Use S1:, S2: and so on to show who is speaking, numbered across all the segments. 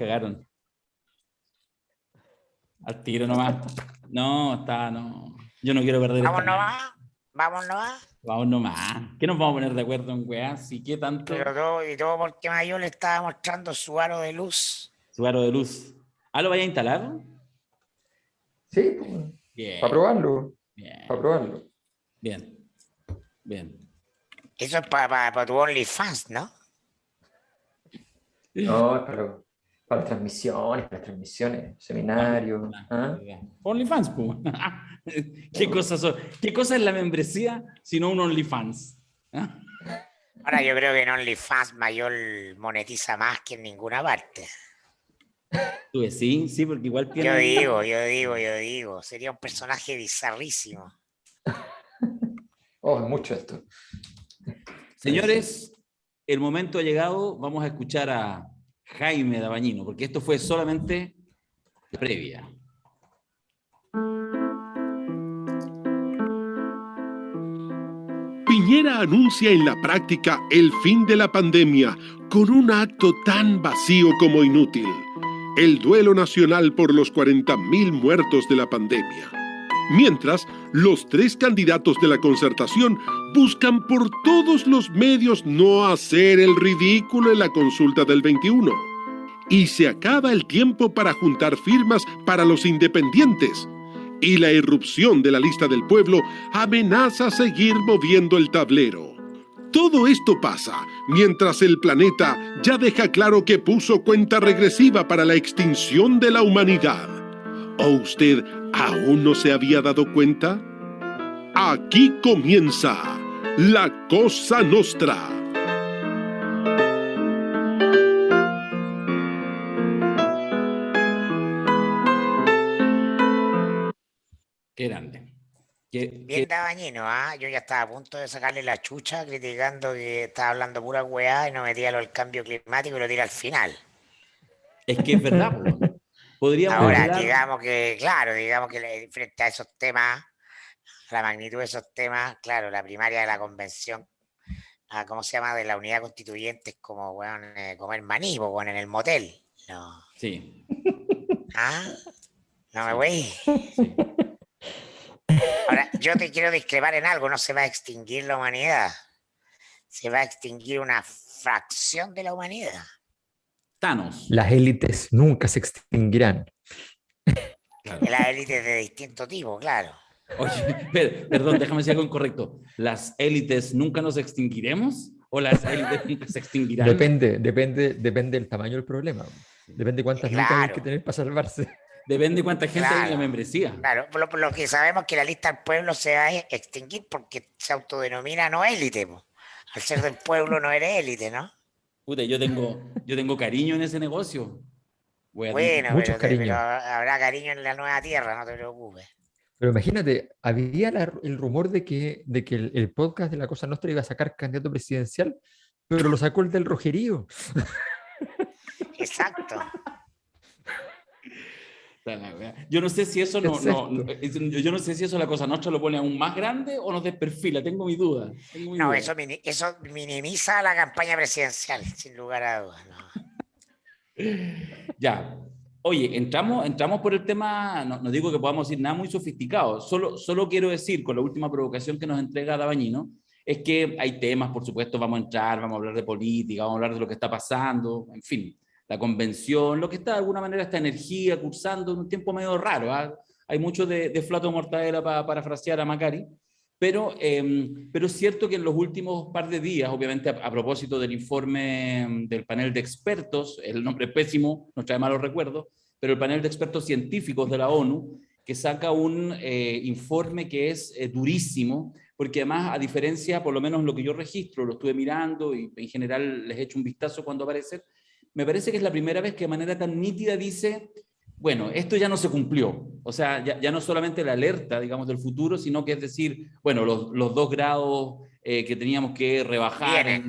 S1: cagaron. Al tiro nomás. No, no. Yo no quiero perder
S2: Vamos
S1: esta.
S2: nomás, vamos nomás.
S1: Vamos nomás. ¿Qué nos vamos a poner de acuerdo en weá? ¿Sí qué tanto?
S2: Pero todo porque Mayo le estaba mostrando su aro de luz.
S1: Su aro de luz. ¿Ah, lo vaya a instalar?
S3: Sí, pues,
S1: Bien.
S3: para probarlo.
S1: Bien.
S3: Para probarlo.
S1: Bien. Bien.
S2: Eso es para tu OnlyFans, ¿no?
S3: No, es para transmisiones, seminarios. ¿Ah?
S1: OnlyFans, pues. ¿Qué cosa es la membresía sino un OnlyFans? ¿Ah?
S2: Ahora yo creo que en OnlyFans Mayor monetiza más que en ninguna parte.
S1: ¿Tú ves? Sí, sí, porque igual tiene...
S2: Yo digo. Sería un personaje bizarrísimo.
S3: Oh, es mucho esto.
S1: Señores, el momento ha llegado. Vamos a escuchar a Jaime Dabañino, porque esto fue solamente la previa.
S4: Piñera anuncia en la práctica el fin de la pandemia con un acto tan vacío como inútil: el duelo nacional por los 40.000 muertos de la pandemia. Mientras, los tres candidatos de la Concertación buscan por todos los medios no hacer el ridículo en la consulta del 21. Y se acaba el tiempo para juntar firmas para los independientes. Y la irrupción de la lista del pueblo amenaza seguir moviendo el tablero. Todo esto pasa mientras el planeta ya deja claro que puso cuenta regresiva para la extinción de la humanidad. ¿O usted aún no se había dado cuenta? Aquí comienza la Cosa Nostra.
S1: Qué grande.
S2: Bien Dabañino, ¿ah? Yo ya estaba a punto de sacarle la chucha criticando que estaba hablando pura weá y no metía lo del cambio climático y lo tira al final.
S1: Es que es verdad, po. Podríamos
S2: Ahora,
S1: hablar...
S2: digamos que frente a esos temas, a la magnitud de esos temas, claro, la primaria de la convención, ¿cómo se llama? De la unidad constituyente es como, weón, comer maní, po, weón, en el motel. No.
S1: Sí.
S2: ¿Ah? No me voy.
S1: Sí.
S2: Ahora, yo te quiero discrepar en algo, no se va a extinguir la humanidad. Se va a extinguir una fracción de la humanidad.
S1: Thanos.
S5: Las élites nunca se extinguirán.
S1: Claro.
S2: Las élites de distinto tipo, claro.
S1: Oye, perdón, déjame decir algo incorrecto. ¿Las élites nunca nos extinguiremos o las élites nunca se extinguirán?
S5: Depende del tamaño del problema. Depende cuántas lucas hay que tener para salvarse.
S1: Depende de cuánta gente hay en la membresía.
S2: Claro, por lo que sabemos que la lista del pueblo se va a extinguir porque se autodenomina no élite. Al ser del pueblo no eres élite, ¿no?
S1: Puta, yo tengo cariño en ese negocio.
S2: Bueno,
S5: muchos cariños.
S2: pero habrá cariño en la nueva tierra, no te preocupes.
S5: Pero imagínate, había el rumor de que el podcast de La Cosa Nostra iba a sacar candidato presidencial, pero lo sacó el del Rogerío.
S2: Exacto.
S1: Yo no sé si eso yo no sé si eso La Cosa Nostra lo pone aún más grande o nos desperfila, tengo mi duda.
S2: No, eso minimiza la campaña presidencial, sin lugar a dudas. No.
S1: Ya. Oye, entramos por el tema, no digo que podamos decir nada muy sofisticado, solo quiero decir, con la última provocación que nos entrega Dabañino, es que hay temas, por supuesto, vamos a hablar de política, vamos a hablar de lo que está pasando, en fin, la convención, lo que está de alguna manera, esta energía cursando en un tiempo medio raro, ¿eh? Hay mucho de flato mortadela para parafrasear a Macari, pero es cierto que en los últimos par de días, obviamente a propósito del informe del panel de expertos, el nombre es pésimo, nos trae malos recuerdos, pero el panel de expertos científicos de la ONU, que saca un informe que es durísimo, porque además, a diferencia, por lo menos lo que yo registro, lo estuve mirando y en general les echo un vistazo cuando aparece, me parece que es la primera vez que de manera tan nítida dice... Bueno, esto ya no se cumplió. O sea, ya no solamente la alerta, digamos, del futuro, sino que es decir, bueno, los 2 grados que teníamos que rebajar,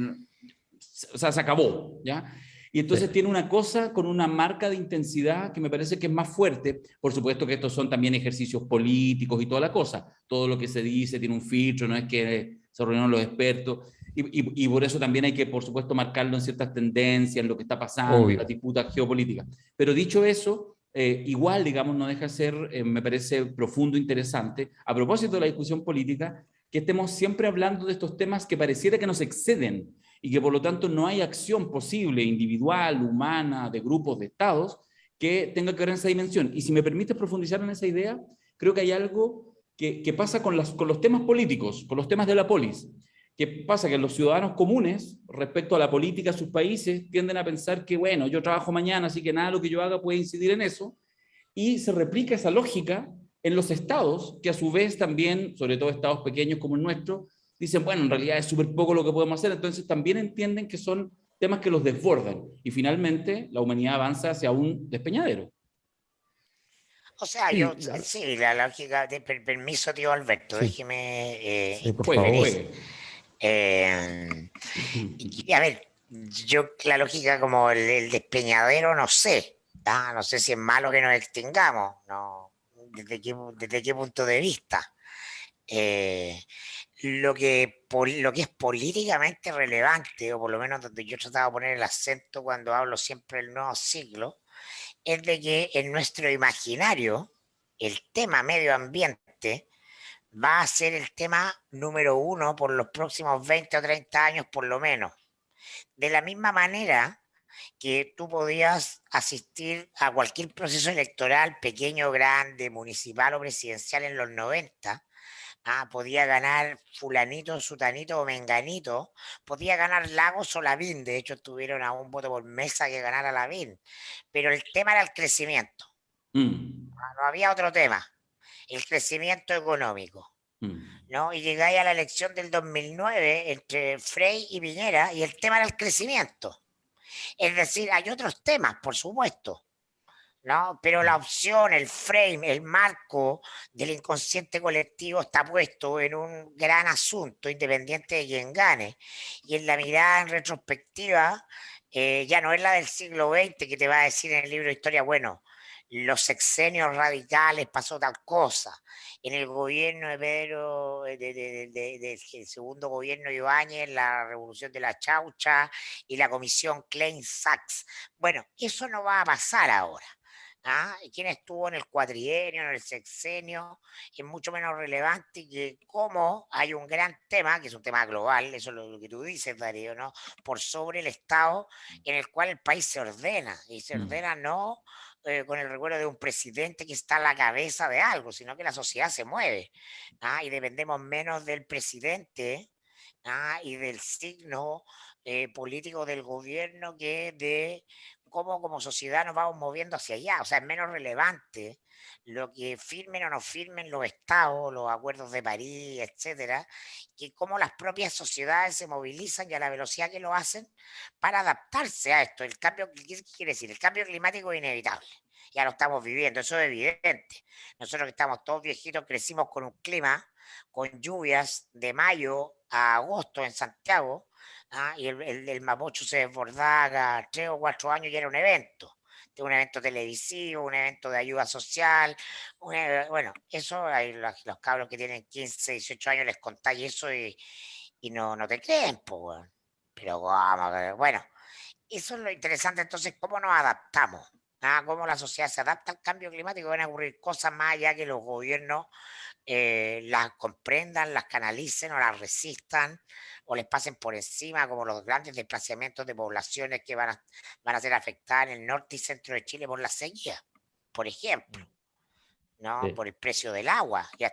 S1: o sea, se acabó, ¿ya? Y entonces
S5: Sí.
S1: tiene una cosa con una marca de intensidad que me parece que es más fuerte. Por supuesto que estos son también ejercicios políticos y toda la cosa. Todo lo que se dice tiene un filtro, no es que se reunieron los expertos. y por eso también hay que, por supuesto, marcarlo en ciertas tendencias, en lo que está pasando, en
S5: Obvio.
S1: las disputas geopolíticas. Pero dicho eso, igual, digamos, no deja de ser, me parece profundo, interesante, a propósito de la discusión política, que estemos siempre hablando de estos temas que pareciera que nos exceden y que por lo tanto no hay acción posible, individual, humana, de grupos, de estados, que tenga que ver en esa dimensión. Y si me permites profundizar en esa idea, creo que hay algo que pasa con los temas políticos, con los temas de la polis. ¿Qué pasa? Que los ciudadanos comunes, respecto a la política de sus países, tienden a pensar que, bueno, yo trabajo mañana, así que nada de lo que yo haga puede incidir en eso, y se replica esa lógica en los estados, que a su vez también, sobre todo estados pequeños como el nuestro, dicen, bueno, en realidad es súper poco lo que podemos hacer, entonces también entienden que son temas que los desbordan, y finalmente la humanidad avanza hacia un despeñadero.
S2: O sea,
S5: Sí,
S2: sí, la lógica, permiso, tío Alberto,
S5: Sí.
S2: déjeme
S5: Sí, por
S1: Juegue,
S5: favor.
S1: juegue.
S2: A ver, yo la lógica como el despeñadero, no sé, no sé si es malo que nos extingamos, no, desde qué punto de vista. Lo que es políticamente relevante, o por lo menos donde yo he tratado de poner el acento cuando hablo siempre del nuevo siglo, es de que en nuestro imaginario el tema medio ambiente va a ser el tema número uno por los próximos 20 o 30 años por lo menos. De la misma manera que tú podías asistir a cualquier proceso electoral, pequeño, grande, municipal o presidencial en los 90, podía ganar fulanito, sutanito o menganito, podía ganar Lagos o Lavín, de hecho estuvieron a un voto por mesa que ganara Lavín, pero el tema era el crecimiento, no había otro tema, el crecimiento económico, ¿no? Y llegáis a la elección del 2009 entre Frey y Piñera y el tema era el crecimiento, es decir, hay otros temas, por supuesto, ¿no? Pero la opción, el frame, el marco del inconsciente colectivo está puesto en un gran asunto, independiente de quién gane. Y en la mirada en retrospectiva, ya no es la del siglo XX que te va a decir en el libro de historia, bueno, los sexenios radicales pasó tal cosa. En el gobierno de Pedro, del segundo gobierno de Ibáñez, la revolución de la chaucha y la comisión Klein-Sachs. Bueno, eso no va a pasar ahora. Y quién estuvo en el cuatrienio, en el sexenio, es mucho menos relevante que cómo hay un gran tema, que es un tema global, eso es lo que tú dices, Darío, ¿no? Por sobre el Estado en el cual el país se ordena, y se ordena no con el recuerdo de un presidente que está a la cabeza de algo, sino que la sociedad se mueve, y dependemos menos del presidente y del signo político del gobierno que de cómo como sociedad nos vamos moviendo hacia allá. O sea, es menos relevante lo que firmen o no firmen los estados, los acuerdos de París, etcétera, que cómo las propias sociedades se movilizan y a la velocidad que lo hacen para adaptarse a esto. El cambio, ¿qué quiere decir? El cambio climático es inevitable. Ya lo estamos viviendo, eso es evidente. Nosotros que estamos todos viejitos crecimos con un clima, con lluvias de mayo a agosto en Santiago, y el Mapocho se desbordaba cada 3 o 4 años y era un evento televisivo, un evento de ayuda social, bueno, eso hay los cabros que tienen 15, 18 años les contáis eso y no te creen, pues, pero vamos, bueno, eso es lo interesante, entonces, ¿cómo nos adaptamos? Cómo la sociedad se adapta al cambio climático, van a ocurrir cosas más allá que los gobiernos las comprendan, las canalicen o las resistan o les pasen por encima, como los grandes desplazamientos de poblaciones que van a ser afectadas en el norte y centro de Chile por la sequía, por ejemplo, ¿no?
S5: Sí.
S2: Por el precio del agua. Ya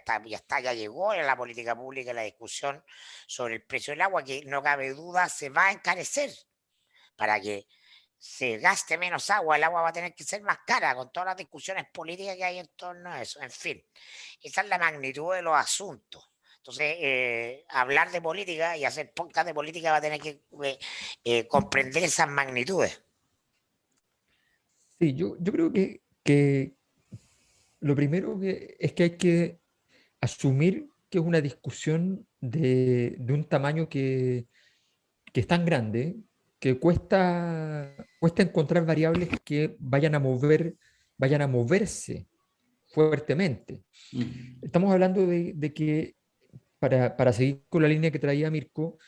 S2: llegó en la política pública la discusión sobre el precio del agua, que no cabe duda se va a encarecer para que se gaste menos agua, el agua va a tener que ser más cara, con todas las discusiones políticas que hay en torno a eso. En fin, esa es la magnitud de los asuntos. Entonces, hablar de política y hacer podcast de política va a tener que comprender esas magnitudes.
S5: Sí, yo creo que lo primero es que hay que asumir que es una discusión de un tamaño que es tan grande que cuesta encontrar variables que vayan a moverse fuertemente. Estamos hablando de que, para seguir con la línea que traía Mirko,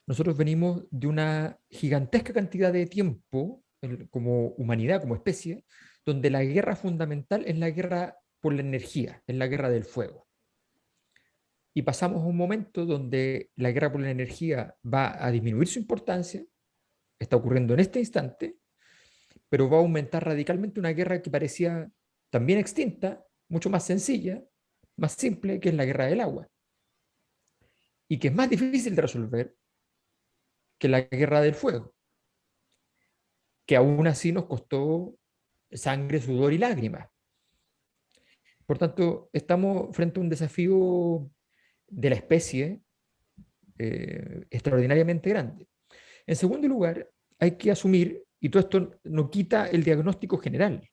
S5: nosotros venimos de una gigantesca cantidad de tiempo como humanidad, como especie, donde la guerra fundamental es la guerra por la energía, es la guerra del fuego. Y pasamos a un momento donde la guerra por la energía va a disminuir su importancia, está ocurriendo en este instante, pero va a aumentar radicalmente una guerra que parecía también extinta, mucho más sencilla, más simple, que es la guerra del agua. Y que es más difícil de resolver que la guerra del fuego, que aún así nos costó sangre, sudor y lágrimas. Por tanto, estamos frente a un desafío de la especie extraordinariamente grande. En segundo lugar, hay que asumir, y todo esto no quita el diagnóstico general,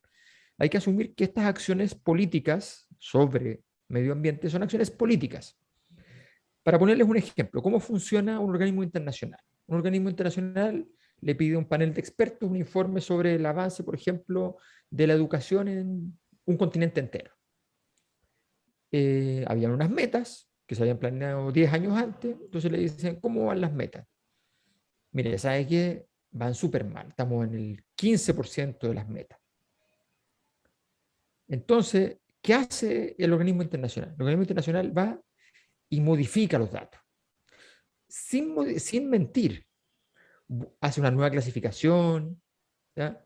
S5: hay que asumir que estas acciones políticas sobre medio ambiente son acciones políticas. Para ponerles un ejemplo, ¿cómo funciona un organismo internacional? Un organismo internacional le pide a un panel de expertos un informe sobre el avance, por ejemplo, de la educación en un continente entero. Habían unas metas que se habían planeado 10 años antes, entonces le dicen, ¿cómo van las metas? Mire, ¿sabe qué? Van súper mal, estamos en el 15% de las metas. Entonces, ¿qué hace el organismo internacional? El organismo internacional va y modifica los datos, sin mentir. Hace una nueva clasificación, ¿ya?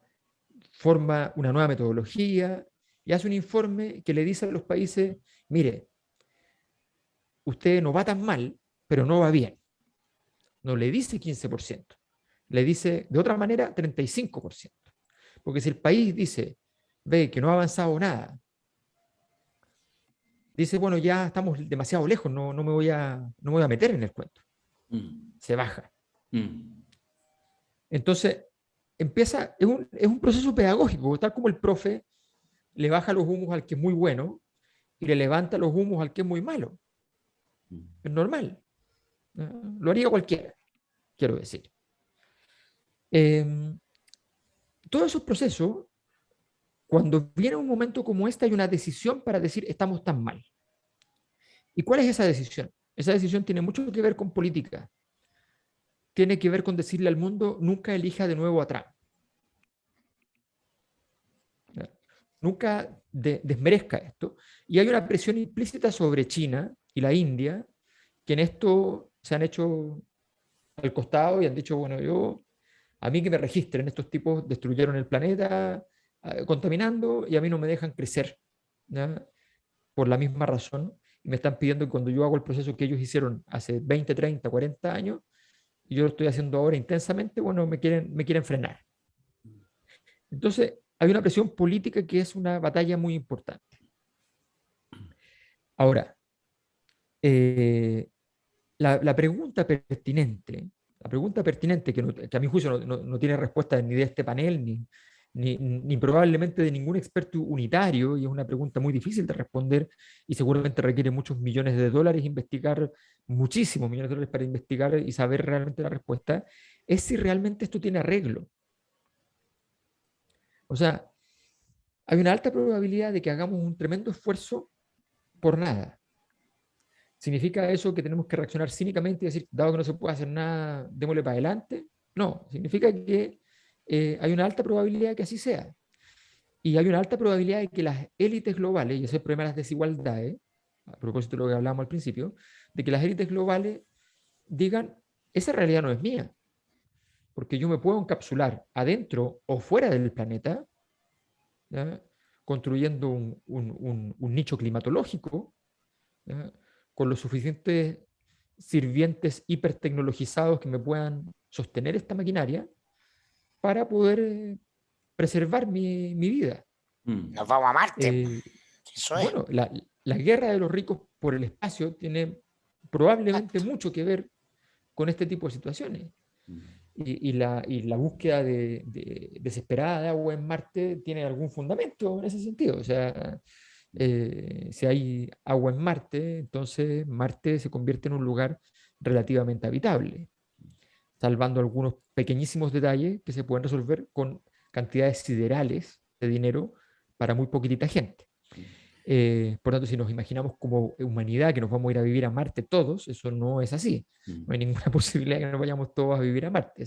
S5: Forma una nueva metodología y hace un informe que le dice a los países, mire, usted no va tan mal, pero no va bien. No le dice 15%, le dice de otra manera 35%. Porque si el país dice, ve que no ha avanzado nada, dice, bueno, ya estamos demasiado lejos, no me voy a meter en el cuento. Se baja. Entonces, empieza, es un proceso pedagógico, tal como el profe le baja los humos al que es muy bueno y le levanta los humos al que es muy malo. Es normal. Lo haría cualquiera, quiero decir. Todos esos procesos, cuando viene un momento como este, hay una decisión para decir, estamos tan mal. ¿Y cuál es esa decisión? Esa decisión tiene mucho que ver con política. Tiene que ver con decirle al mundo, nunca elija de nuevo a Trump. Nunca desmerezca esto. Y hay una presión implícita sobre China y la India, que en esto se han hecho al costado y han dicho, bueno, a mí que me registren, estos tipos destruyeron el planeta contaminando y a mí no me dejan crecer, ¿ya? Por la misma razón. Y me están pidiendo que cuando yo hago el proceso que ellos hicieron hace 20, 30, 40 años, y yo lo estoy haciendo ahora intensamente, bueno, me quieren frenar. Entonces, hay una presión política que es una batalla muy importante. Ahora, la pregunta pertinente que a mi juicio no tiene respuesta ni de este panel, ni probablemente de ningún experto unitario, y es una pregunta muy difícil de responder y seguramente requiere muchos millones de dólares, investigar muchísimos millones de dólares para investigar y saber realmente la respuesta, es si realmente esto tiene arreglo. O sea, hay una alta probabilidad de que hagamos un tremendo esfuerzo por nada. ¿Significa eso que tenemos que reaccionar cínicamente y decir, dado que no se puede hacer nada, démosle para adelante? No, significa que hay una alta probabilidad de que así sea. Y hay una alta probabilidad de que las élites globales, y ese es el problema de las desigualdades, a propósito de lo que hablábamos al principio, de que las élites globales digan, esa realidad no es mía, porque yo me puedo encapsular adentro o fuera del planeta, ¿ya? Construyendo un nicho climatológico, ¿ya? Con los suficientes sirvientes hipertecnologizados que me puedan sostener esta maquinaria para poder preservar mi vida.
S2: Nos vamos a Marte. Eso es.
S5: Bueno, la guerra de los ricos por el espacio tiene probablemente mucho que ver con este tipo de situaciones. Y la búsqueda desesperada de agua en Marte tiene algún fundamento en ese sentido. O sea, si hay agua en Marte, entonces Marte se convierte en un lugar relativamente habitable, salvando algunos pequeñísimos detalles que se pueden resolver con cantidades siderales de dinero para muy poquitita gente. Por tanto, si nos imaginamos como humanidad que nos vamos a ir a vivir a Marte todos, eso no es así. No hay ninguna posibilidad de que nos vayamos todos a vivir a Marte.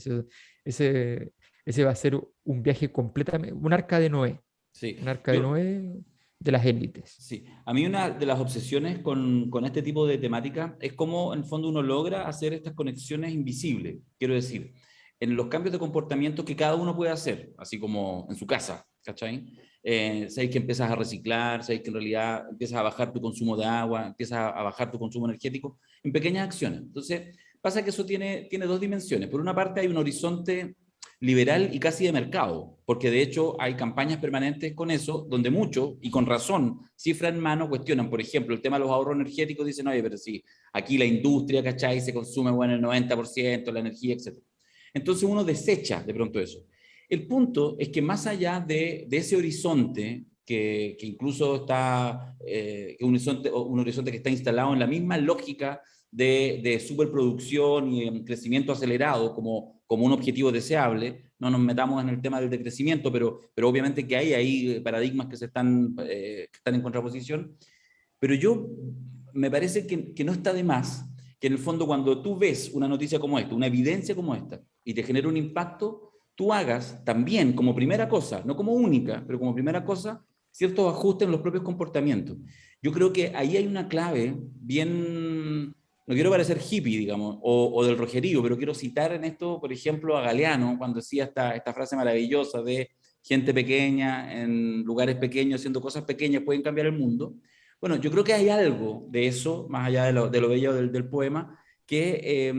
S5: Ese va a ser un viaje completamente, un arca de Noé.
S1: Sí.
S5: Un arca de Noé de las élites.
S1: Sí, a mí una de las obsesiones con este tipo de temática es cómo en el fondo uno logra hacer estas conexiones invisibles. Quiero decir, en los cambios de comportamiento que cada uno puede hacer, así como en su casa, ¿cachai? Sabéis que empiezas a reciclar, sabéis que en realidad empiezas a bajar tu consumo de agua, empiezas a bajar tu consumo energético en pequeñas acciones. Entonces, pasa que eso tiene dos dimensiones. Por una parte hay un horizonte liberal y casi de mercado, porque de hecho hay campañas permanentes con eso, donde muchos, y con razón, cifra en mano, cuestionan, por ejemplo, el tema de los ahorros energéticos, dicen, oye, pero sí, aquí la industria, ¿cachai? Se consume, bueno, el 90%, la energía, etc. Entonces uno desecha de pronto eso. El punto es que más allá de ese horizonte, que incluso está, un horizonte que está instalado en la misma lógica de superproducción y crecimiento acelerado como un objetivo deseable, no nos metamos en el tema del decrecimiento, pero obviamente que hay ahí paradigmas que están en contraposición, pero me parece que no está de más que en el fondo cuando tú ves una noticia como esta, una evidencia como esta, y te genera un impacto, tú hagas también como primera cosa, no como única, pero como primera cosa, ciertos ajustes en los propios comportamientos. Yo creo que ahí hay una clave bien, no quiero parecer hippie, digamos, o del rojerío, pero quiero citar en esto, por ejemplo, a Galeano, cuando decía esta frase maravillosa de gente pequeña, en lugares pequeños, haciendo cosas pequeñas, pueden cambiar el mundo. Bueno, yo creo que hay algo de eso, más allá de lo bello del poema, que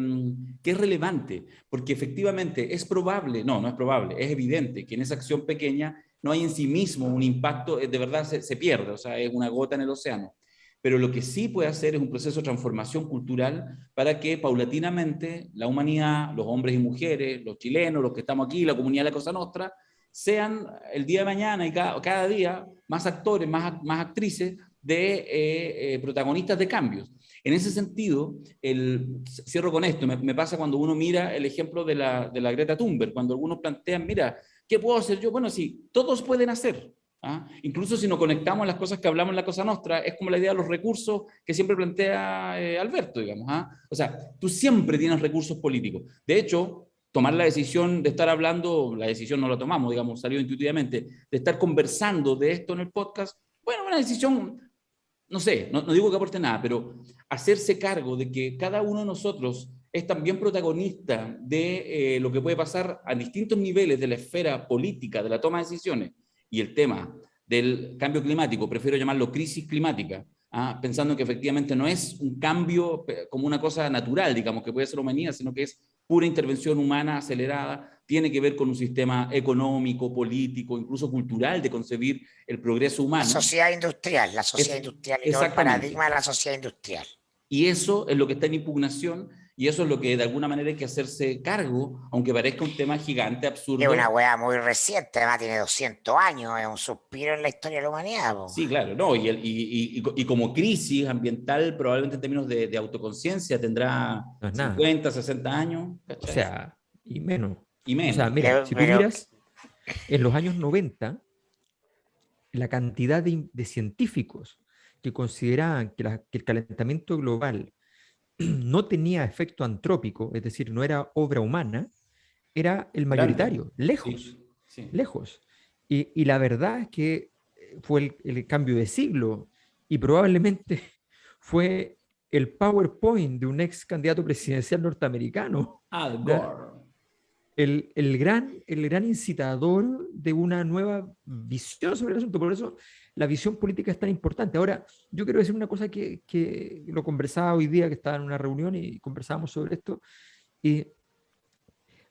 S1: es relevante, porque efectivamente es probable, no es probable, es evidente que en esa acción pequeña no hay en sí mismo un impacto, de verdad se pierde, o sea, es una gota en el océano. Pero lo que sí puede hacer es un proceso de transformación cultural para que paulatinamente la humanidad, los hombres y mujeres, los chilenos, los que estamos aquí, la comunidad de la Cosa Nostra, sean el día de mañana y cada día más actores, más actrices de protagonistas de cambios. En ese sentido, cierro con esto, me pasa cuando uno mira el ejemplo de la Greta Thunberg, cuando algunos plantean, mira, ¿qué puedo hacer yo? Bueno, sí, todos pueden hacer. ¿Ah? Incluso si nos conectamos a las cosas que hablamos en la Cosa Nostra, es como la idea de los recursos que siempre plantea Alberto, digamos. ¿Ah? O sea, tú siempre tienes recursos políticos. De hecho, tomar la decisión de estar hablando, la decisión no la tomamos, digamos, salió intuitivamente, de estar conversando de esto en el podcast, bueno, una decisión, no sé, no digo que aporte nada, pero hacerse cargo de que cada uno de nosotros es también protagonista de lo que puede pasar a distintos niveles de la esfera política, de la toma de decisiones, y el tema del cambio climático, prefiero llamarlo crisis climática, pensando que efectivamente no es un cambio como una cosa natural, digamos, que puede ser humanidad, sino que es pura intervención humana acelerada, tiene que ver con un sistema económico, político, incluso cultural de concebir el progreso humano.
S2: La sociedad industrial y todo el paradigma de la sociedad industrial.
S1: Y eso es lo que está en impugnación, y eso es lo que de alguna manera hay que hacerse cargo, aunque parezca un tema gigante, absurdo.
S2: Es una hueá muy reciente, además tiene 200 años, es un suspiro en la historia de la humanidad. Po.
S1: Sí, claro, no, y como crisis ambiental, probablemente en términos de autoconciencia tendrá 50, 60 años. ¿Cachai?
S5: O sea, y menos.
S1: Y menos.
S5: O sea, mira, si tú miras, en los años 90, la cantidad de científicos que consideraban que el calentamiento global no tenía efecto antrópico, es decir, no era obra humana, era el mayoritario, lejos, sí. Lejos. Y la verdad es que fue el cambio de siglo y probablemente fue el PowerPoint de un ex candidato presidencial norteamericano.
S1: Al Gore.
S5: El gran incitador de una nueva visión sobre el asunto. Por eso la visión política es tan importante. Ahora, yo quiero decir una cosa que lo conversaba hoy día, que estaba en una reunión y conversábamos sobre esto. Y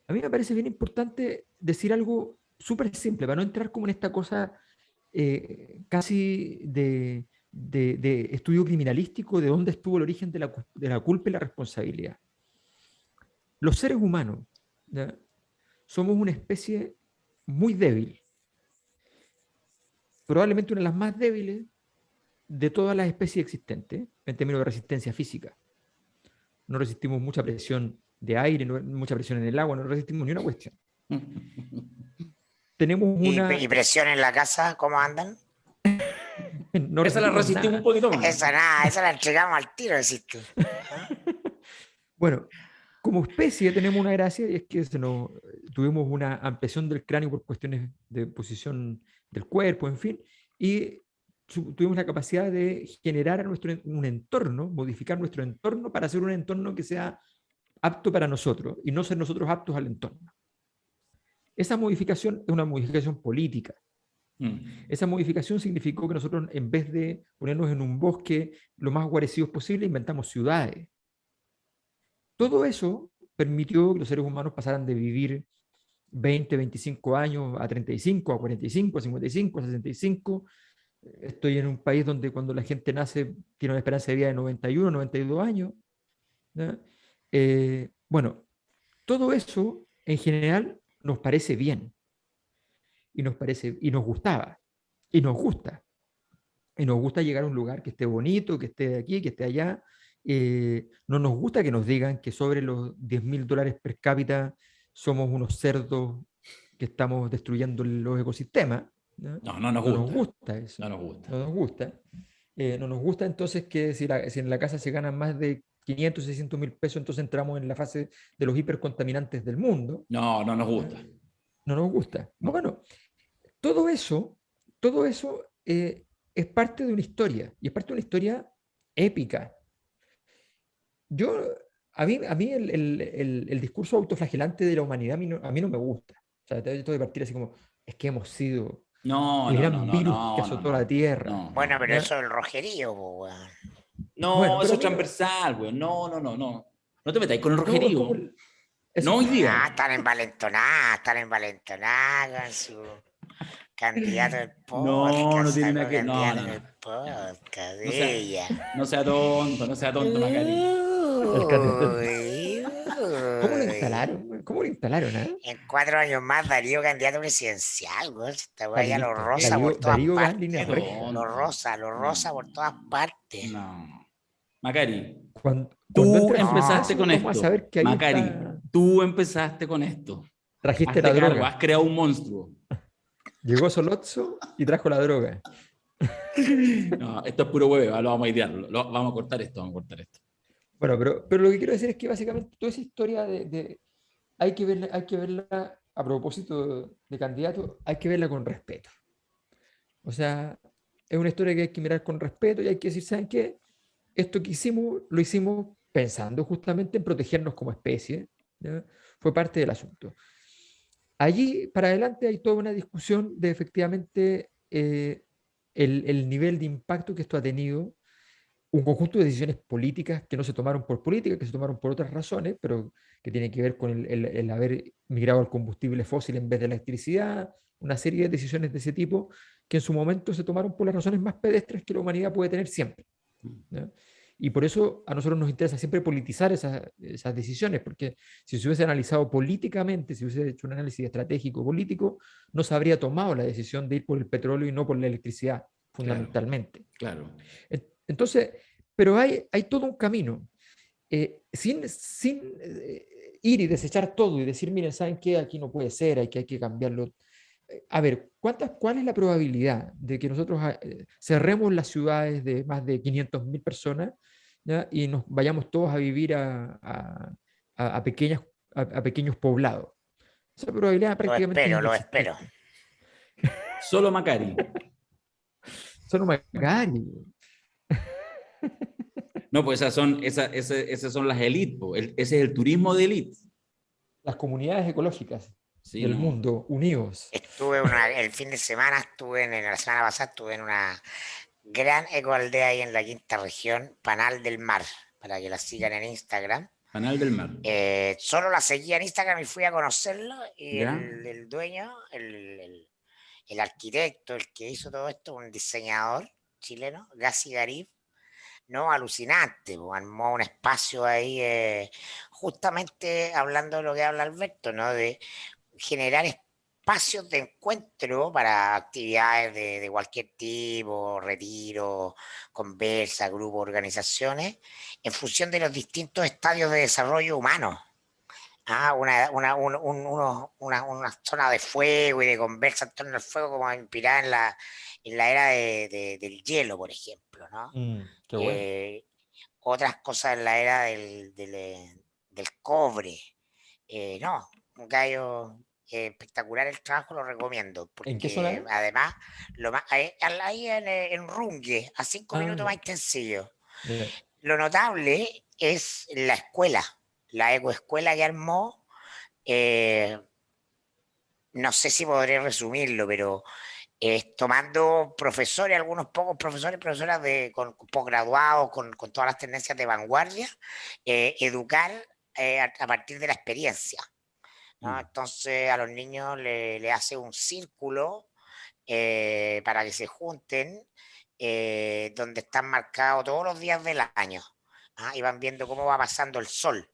S5: a mí me parece bien importante decir algo súper simple, para no entrar como en esta cosa casi de estudio criminalístico de dónde estuvo el origen de la culpa y la responsabilidad. Los seres humanos, ¿ya? Somos una especie muy débil, probablemente una de las más débiles de todas las especies existentes en términos de resistencia física. No resistimos mucha presión de aire, mucha presión en el agua, no resistimos ni una cuestión. Tenemos una...
S2: ¿Y presión en la casa? ¿Cómo andan?
S5: No
S1: Esa la
S5: resistimos
S1: resistimos
S5: nada.
S1: un poquito más.
S2: Esa nada, esa la entregamos al tiro, decís tú.
S5: Bueno, como especie tenemos una gracia y es que tuvimos una ampliación del cráneo por cuestiones de posición del cuerpo, en fin, y tuvimos la capacidad de generar un entorno, modificar nuestro entorno para hacer un entorno que sea apto para nosotros y no ser nosotros aptos al entorno. Esa modificación es una modificación política. Esa modificación significó que nosotros, en vez de ponernos en un bosque lo más guarecidos posible, inventamos ciudades. Todo eso permitió que los seres humanos pasaran de vivir 20, 25 años a 35, a 45, a 55, a 65. Estoy en un país donde cuando la gente nace tiene una esperanza de vida de 91, 92 años. ¿Ya? Bueno, todo eso en general nos parece bien y nos gustaba y nos gusta. Y nos gusta llegar a un lugar que esté bonito, que esté aquí, que esté allá. No nos gusta que nos digan que sobre los $10.000 per cápita somos unos cerdos que estamos destruyendo los ecosistemas. ¿No?
S1: No, no nos
S5: No nos
S1: gusta.
S5: gusta eso.
S1: No nos gusta.
S5: No nos gusta. No nos gusta entonces que si en la casa se ganan más de 500, 600.000 pesos, entonces entramos en la fase de los hipercontaminantes del mundo.
S1: No, no nos gusta.
S5: No nos gusta.
S1: No.
S5: Bueno, todo eso es parte de una historia, y es parte de una historia épica. A mí el discurso autoflagelante de la humanidad a mí no me gusta. O sea, esto de partir así como, es que hemos sido
S1: No,
S5: el
S1: no,
S5: gran
S1: no, no,
S5: virus
S1: no,
S5: que
S1: no,
S5: azotó
S1: no.
S5: la Tierra.
S1: No,
S2: Bueno, pero
S5: ¿Ya?
S2: eso es el rojerío, po, weón.
S1: no,
S5: Bueno,
S1: eso
S5: pero
S1: es transversal, güey. No, no, no, no. No te metáis con el
S5: es
S1: rojerío.
S5: como
S1: No hoy
S2: Ah,
S1: día.
S2: están envalentonadas con su candidato del
S1: No, no tiene
S2: sacó
S1: nada que. No,
S2: candidato
S1: no,
S2: en
S1: no.
S2: el podcast
S1: No
S2: de
S1: sea,
S2: ella.
S1: no sea tonto, Macari.
S5: El candidato.
S2: Uy,
S5: ¿Cómo lo
S2: uy.
S5: instalaron? ¿Cómo lo instalaron?
S2: En 4 años más, Darío candidato presidencial, güey. Esta
S5: Está
S2: weá ya lo
S5: listo.
S2: rosa por todas
S5: Darío va en
S2: partes.
S5: línea
S1: Qué
S5: recta.
S2: Lo rosa
S1: No,
S2: por todas partes.
S1: no. Macari,
S5: Cuando
S1: tú
S5: entre al
S1: empezaste
S5: gimnasio,
S1: con
S5: vamos a
S1: esto.
S5: saber que ahí
S1: Macari, tú empezaste con esto.
S5: trajiste
S1: Hazte
S5: la
S1: cargo,
S5: droga.
S1: has creado un monstruo.
S5: Llegó Solozzo y trajo la droga.
S1: No, esto es puro huevo, lo vamos a idear. Vamos a cortar esto, vamos a cortar esto.
S5: Bueno, pero lo que quiero decir es que básicamente toda esa historia hay que verla, a propósito de candidato, hay que verla con respeto. O sea, es una historia que hay que mirar con respeto y hay que decir, ¿saben qué? Esto que hicimos, lo hicimos pensando justamente en protegernos como especie. ¿Ya? Fue parte del asunto. Allí, para adelante, hay toda una discusión de efectivamente el nivel de impacto que esto ha tenido, un conjunto de decisiones políticas que no se tomaron por política, que se tomaron por otras razones, pero que tienen que ver con el haber migrado al combustible fósil en vez de la electricidad, una serie de decisiones de ese tipo que en su momento se tomaron por las razones más pedestres que la humanidad puede tener siempre. ¿Ya? Y por eso a nosotros nos interesa siempre politizar esas decisiones, porque si se hubiese analizado políticamente, si hubiese hecho un análisis estratégico político, no se habría tomado la decisión de ir por el petróleo y no por la electricidad, fundamentalmente.
S1: Claro.
S5: Entonces, pero hay todo un camino. Sin ir y desechar todo y decir, miren, ¿saben qué? Aquí no puede ser, hay que cambiarlo. A ver, ¿cuál es la probabilidad de que nosotros cerremos las ciudades de más de 500.000 personas, ¿ya? Y nos vayamos todos a vivir a pequeños poblados? Esa probabilidad prácticamente es
S2: Lo
S5: inexistente.
S2: espero.
S1: Solo Macari.
S5: Solo Macari.
S1: No, pues esas son las élites. Ese es el turismo de élite.
S5: Las comunidades ecológicas
S1: Sí,
S5: del
S1: no.
S5: mundo, unidos.
S2: El fin de semana la semana pasada estuve en una gran ecoaldea ahí en la quinta región, Panal del Mar, para que la sigan en Instagram.
S1: Panal del Mar.
S2: Solo la seguía en Instagram y fui a conocerlo y
S1: ¿Ya?
S2: el dueño, el arquitecto, el que hizo todo esto, un diseñador chileno, Gassi Garib, no, alucinante, armó un espacio ahí, justamente hablando de lo que habla Alberto, ¿no? De generar espacios de encuentro para actividades de cualquier tipo, retiro, conversa, grupos, organizaciones, en función de los distintos estadios de desarrollo humano. Una zona de fuego y de conversa en torno al fuego como inspirada en la era del hielo, por ejemplo, ¿no?
S5: Qué bueno.
S2: Otras cosas en la era del cobre. No, un gallo espectacular el trabajo, lo recomiendo,
S5: ¿En qué zona
S2: porque
S5: es?
S2: además, ahí en Rungue, a 5 minutos
S5: Ah,
S2: más sencillo.
S5: ya.
S2: Lo notable es la escuela, la ecoescuela que armó. eh, no sé si podré resumirlo, pero tomando profesores, algunos pocos profesores, profesoras con posgraduados, con todas las tendencias de vanguardia, educar a partir de la experiencia, ¿no? Entonces a los niños le hace un círculo para que se junten, donde están marcados todos los días del año, ¿ah? Y van viendo cómo va pasando el sol.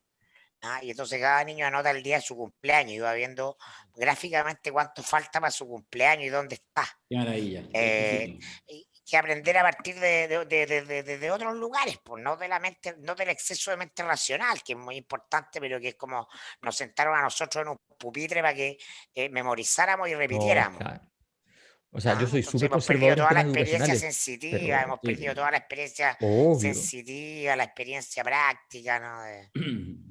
S2: ¿Ah? Y entonces cada niño anota el día de su cumpleaños y va viendo gráficamente cuánto falta para su cumpleaños y dónde está.
S1: Qué maravilla.
S2: Eh, y que aprender a partir de otros lugares, pues no de la mente, no del exceso de mente racional, que es muy importante, pero que es como nos sentaron a nosotros en un pupitre para que memorizáramos y
S5: No,
S2: repitiéramos.
S5: claro. O sea, yo
S2: ¿Ah?
S5: soy
S2: Entonces
S5: súper
S2: hemos perdido
S5: conservador en
S2: toda la
S5: temas
S2: experiencia
S5: educacionales,
S2: sensitiva,
S5: pero
S2: hemos
S1: Sí,
S2: perdido toda la experiencia
S5: obvio.
S2: sensitiva, la experiencia práctica, ¿no?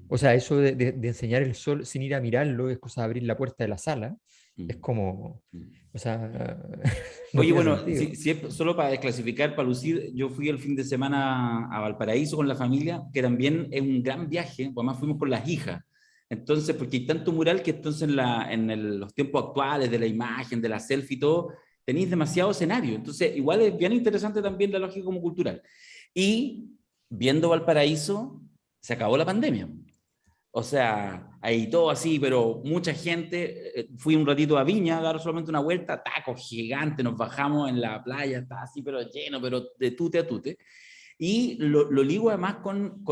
S5: O sea, eso de enseñar el sol sin ir a mirarlo es cosa de abrir la puerta de la sala. Es como, o sea, no
S1: Oye,
S5: tiene
S1: bueno,
S5: sentido.
S1: si es solo para desclasificar, para lucir, yo fui el fin de semana a Valparaíso con la familia, que también es un gran viaje, pues además fuimos con las hijas. Entonces, porque hay tanto mural que entonces los tiempos actuales de la imagen, de la selfie y todo, tenéis demasiado escenario. Entonces, igual es bien interesante también la lógica como cultural. Y viendo Valparaíso, se acabó la pandemia. O sea, ahí todo así, pero mucha gente. Fui un ratito a Viña a dar solamente una vuelta, tacos gigantes, nos bajamos en la playa, está así, pero lleno, pero de tute a tute. Y lo ligo además con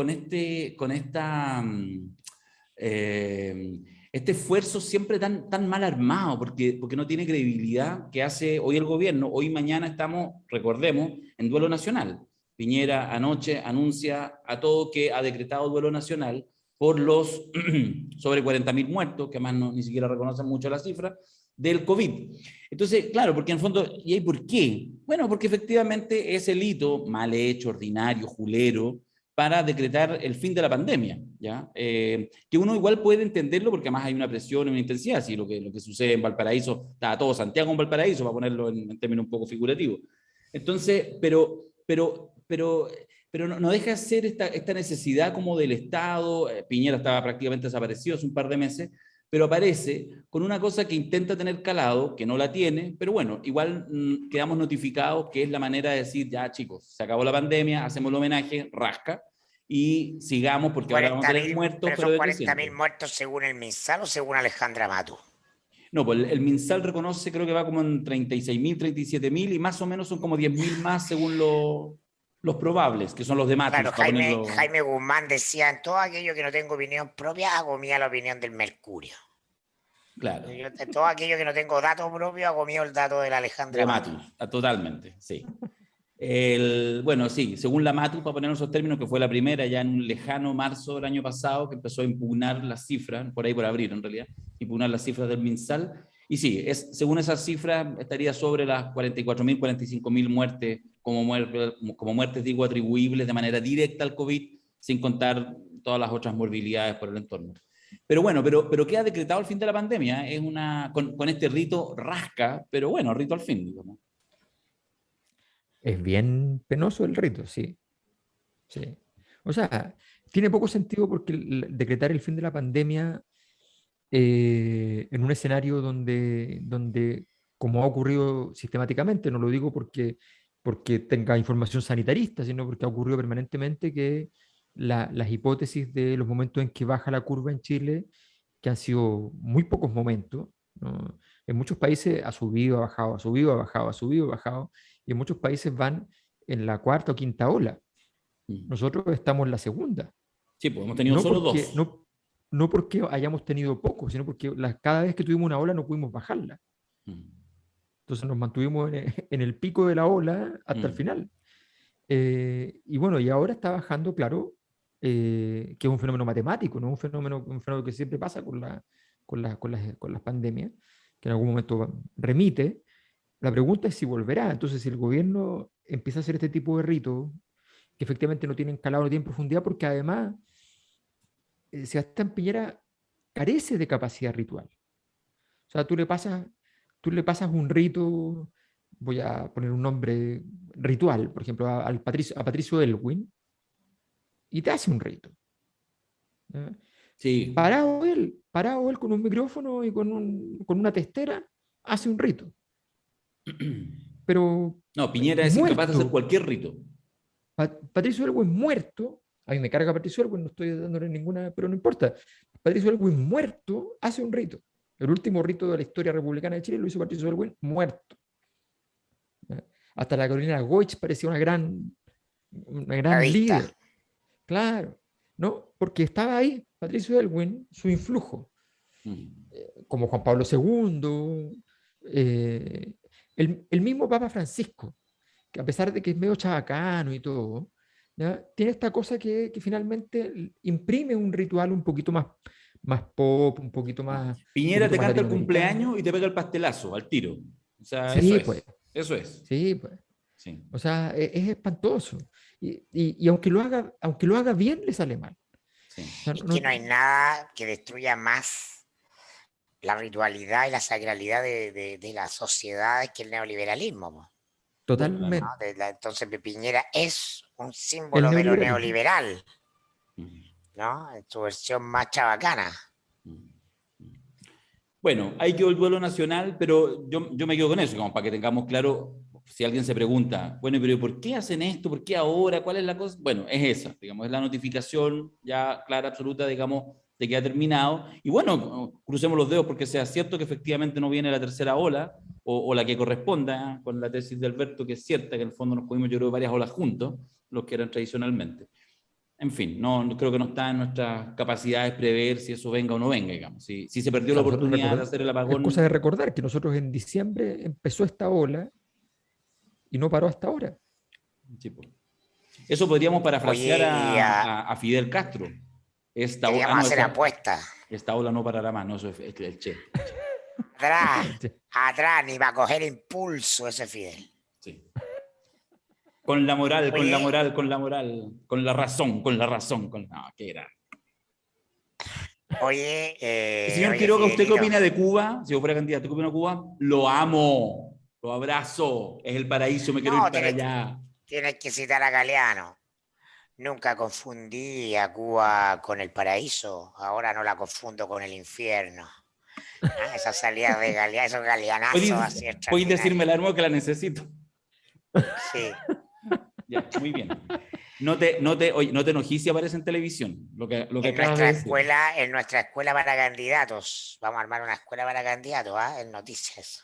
S1: eh, este esfuerzo siempre tan mal armado, porque no tiene credibilidad que hace hoy el gobierno. Hoy y mañana estamos, recordemos, en duelo nacional. Piñera anoche anuncia a todo que ha decretado duelo nacional por los sobre 40.000 muertos, que además ni siquiera reconocen mucho la cifra, del COVID. Entonces, claro, porque en el fondo, ¿y ahí por qué? Bueno, porque efectivamente es el hito mal hecho, ordinario, julero, para decretar el fin de la pandemia, ¿ya? Que uno igual puede entenderlo porque además hay una presión y una intensidad, así lo que sucede en Valparaíso, está todo Santiago en Valparaíso, para ponerlo en términos un poco figurativos. Entonces, pero no deja de ser esta necesidad como del Estado. Piñera estaba prácticamente desaparecido hace un par de meses, pero aparece con una cosa que intenta tener calado, que no la tiene, pero bueno, igual quedamos notificados que es la manera de decir, ya chicos, se acabó la pandemia, hacemos el homenaje, rasca, y sigamos porque ahora vamos a tener
S2: 40.000,
S1: muertos,
S2: pero
S1: pero
S2: son 40.000
S1: decrecientes.
S2: muertos según el MinSal o según Alejandra Matu.
S1: No, pues el MinSal reconoce, creo que va como en 36.000, 37.000, y más o menos son como 10.000 más según los probables, que son los de
S2: Claro,
S1: Matus, para ponerlo.
S2: Jaime Guzmán decía, en todo aquello que no tengo opinión propia, hago mía la opinión del Mercurio.
S1: Claro,
S2: Yo, en todo aquello que no tengo datos propios, hago mío el dato de la
S1: de
S2: Alejandra Matu.
S1: Matus, totalmente, sí. Bueno, sí, según la Matu, para poner esos términos, que fue la primera ya en un lejano marzo del año pasado, que empezó a impugnar las cifras, por ahí por abril en realidad, impugnar las cifras del MinSal. Y sí, según esas cifras, estaría sobre las 44.000, 45.000 muertes como muertes, digo, atribuibles de manera directa al COVID, sin contar todas las otras morbilidades por el entorno. Pero bueno, pero queda decretado el fin de la pandemia. Con este rito rasca, pero bueno, rito al fin, digamos.
S5: Es bien penoso el rito, sí. Sí. O sea, tiene poco sentido porque decretar el fin de la pandemia en un escenario donde, como ha ocurrido sistemáticamente, no lo digo porque tenga información sanitarista, sino porque ha ocurrido permanentemente que las hipótesis de los momentos en que baja la curva en Chile, que han sido muy pocos momentos, ¿no? En muchos países ha subido, ha bajado, ha subido, ha bajado, ha subido, ha bajado, y en muchos países van en la cuarta o quinta ola. Nosotros estamos en la segunda.
S1: Sí, pues hemos tenido
S5: No
S1: solo
S5: porque,
S1: dos.
S5: no, no porque hayamos tenido poco, sino porque cada vez que tuvimos una ola no pudimos bajarla. Entonces nos mantuvimos en el pico de la ola hasta el final. Y bueno, y ahora está bajando, claro, que es un fenómeno matemático, no un fenómeno que siempre pasa con las pandemias, que en algún momento remite, la pregunta es si volverá. Entonces, si el gobierno empieza a hacer este tipo de ritos, que efectivamente no tienen calado, no tienen profundidad, porque además Sebastián Piñera carece de capacidad ritual. O sea, tú le pasas un rito, voy a poner un nombre ritual, por ejemplo, a Patricio Elwin, y te hace un rito. ¿Ya?
S1: Sí.
S5: Parado él con un micrófono y con una testera, hace un rito. Pero
S1: No, Piñera es incapaz de hacer
S5: muerto,
S1: cualquier rito.
S5: Patricio Elwin muerto, a mí me carga Patricio Elwin, no estoy dándole ninguna, pero no importa. Patricio Elwin muerto hace un rito. El último rito de la historia republicana de Chile lo hizo Patricio Elwin muerto. ¿Ya? Hasta la Carolina Goich parecía una gran
S2: Vista.
S5: líder. Claro, ¿no? Porque estaba ahí Patricio Elwin, su influjo, como Juan Pablo II, el mismo Papa Francisco, que a pesar de que es medio chabacano y todo, ¿ya? Tiene esta cosa que finalmente imprime un ritual un poquito más pop, un
S1: Piñera
S5: poquito
S1: te
S5: más
S1: canta el
S5: latinoamericano.
S1: cumpleaños y te pega el pastelazo al tiro. O sea, eso
S5: Sí,
S1: es.
S5: pues,
S1: Eso es.
S5: sí, pues.
S1: Sí.
S5: O sea, es espantoso. Y aunque lo haga bien, le sale mal.
S1: Sí.
S5: O sea,
S2: Es que no hay nada que destruya más la ritualidad y la sacralidad de las sociedades que el neoliberalismo, po,
S5: totalmente.
S2: ¿no? Entonces Piñera es un
S5: El
S2: símbolo de lo
S5: neoliberalismo.
S2: neoliberal,
S1: Mm.
S2: ¿no? En su versión más chabacana.
S1: Bueno, hay que el duelo nacional, pero yo me quedo con eso, como para que tengamos claro, si alguien se pregunta, bueno, pero ¿por qué hacen esto? ¿Por qué ahora? ¿Cuál es la cosa? Bueno, es esa, digamos, es la notificación ya clara, absoluta, digamos, de que ha terminado. Y bueno, crucemos los dedos porque sea cierto que efectivamente no viene la tercera ola, o la que corresponda, con la tesis de Alberto, que es cierta, que en el fondo nos comimos, yo creo, varias olas juntos, los que eran tradicionalmente. En fin, no creo que no está en nuestras capacidades prever si eso venga o no venga, digamos. Si se
S5: O
S1: perdió la
S5: sea, nosotros
S1: oportunidad de hacer el
S5: es cosa
S1: apagón,
S5: de recordar que nosotros en diciembre empezó esta ola y no paró hasta ahora.
S1: sí, pues. Eso podríamos parafrasear
S2: Oye,
S1: a Fidel Castro.
S2: queríamos hacer apuestas.
S1: Esta ola no parará más, no, eso es el Che.
S2: Atrás, atrás, ni para coger impulso ese Fidel.
S1: Sí. Con la moral, con la
S2: Oye,
S1: moral, con la moral, con la razón, no, qué era.
S2: oye,
S1: Señor
S2: oye,
S1: Quiroga, ¿usted qué
S2: Fidelito.
S1: opina de Cuba? Si yo fuera candidato, ¿qué opina de Cuba? Lo amo, lo abrazo, es el paraíso, me quiero
S2: No,
S1: ir para allá.
S2: tienes que citar a Galeano. Nunca confundí a Cuba con el paraíso. Ahora no la confundo con el infierno. Ah, esas salidas de Galeano, esos galeanazos así
S1: ¿Puedes
S2: extraordinarios.
S1: decirme la nuevo que la necesito?
S2: Sí.
S1: Ya, muy bien. Oye, no te enojes si aparece en televisión, lo que acabas de decir.
S2: En nuestra escuela para candidatos, vamos a armar una escuela para candidatos, ¿ah? En noticias.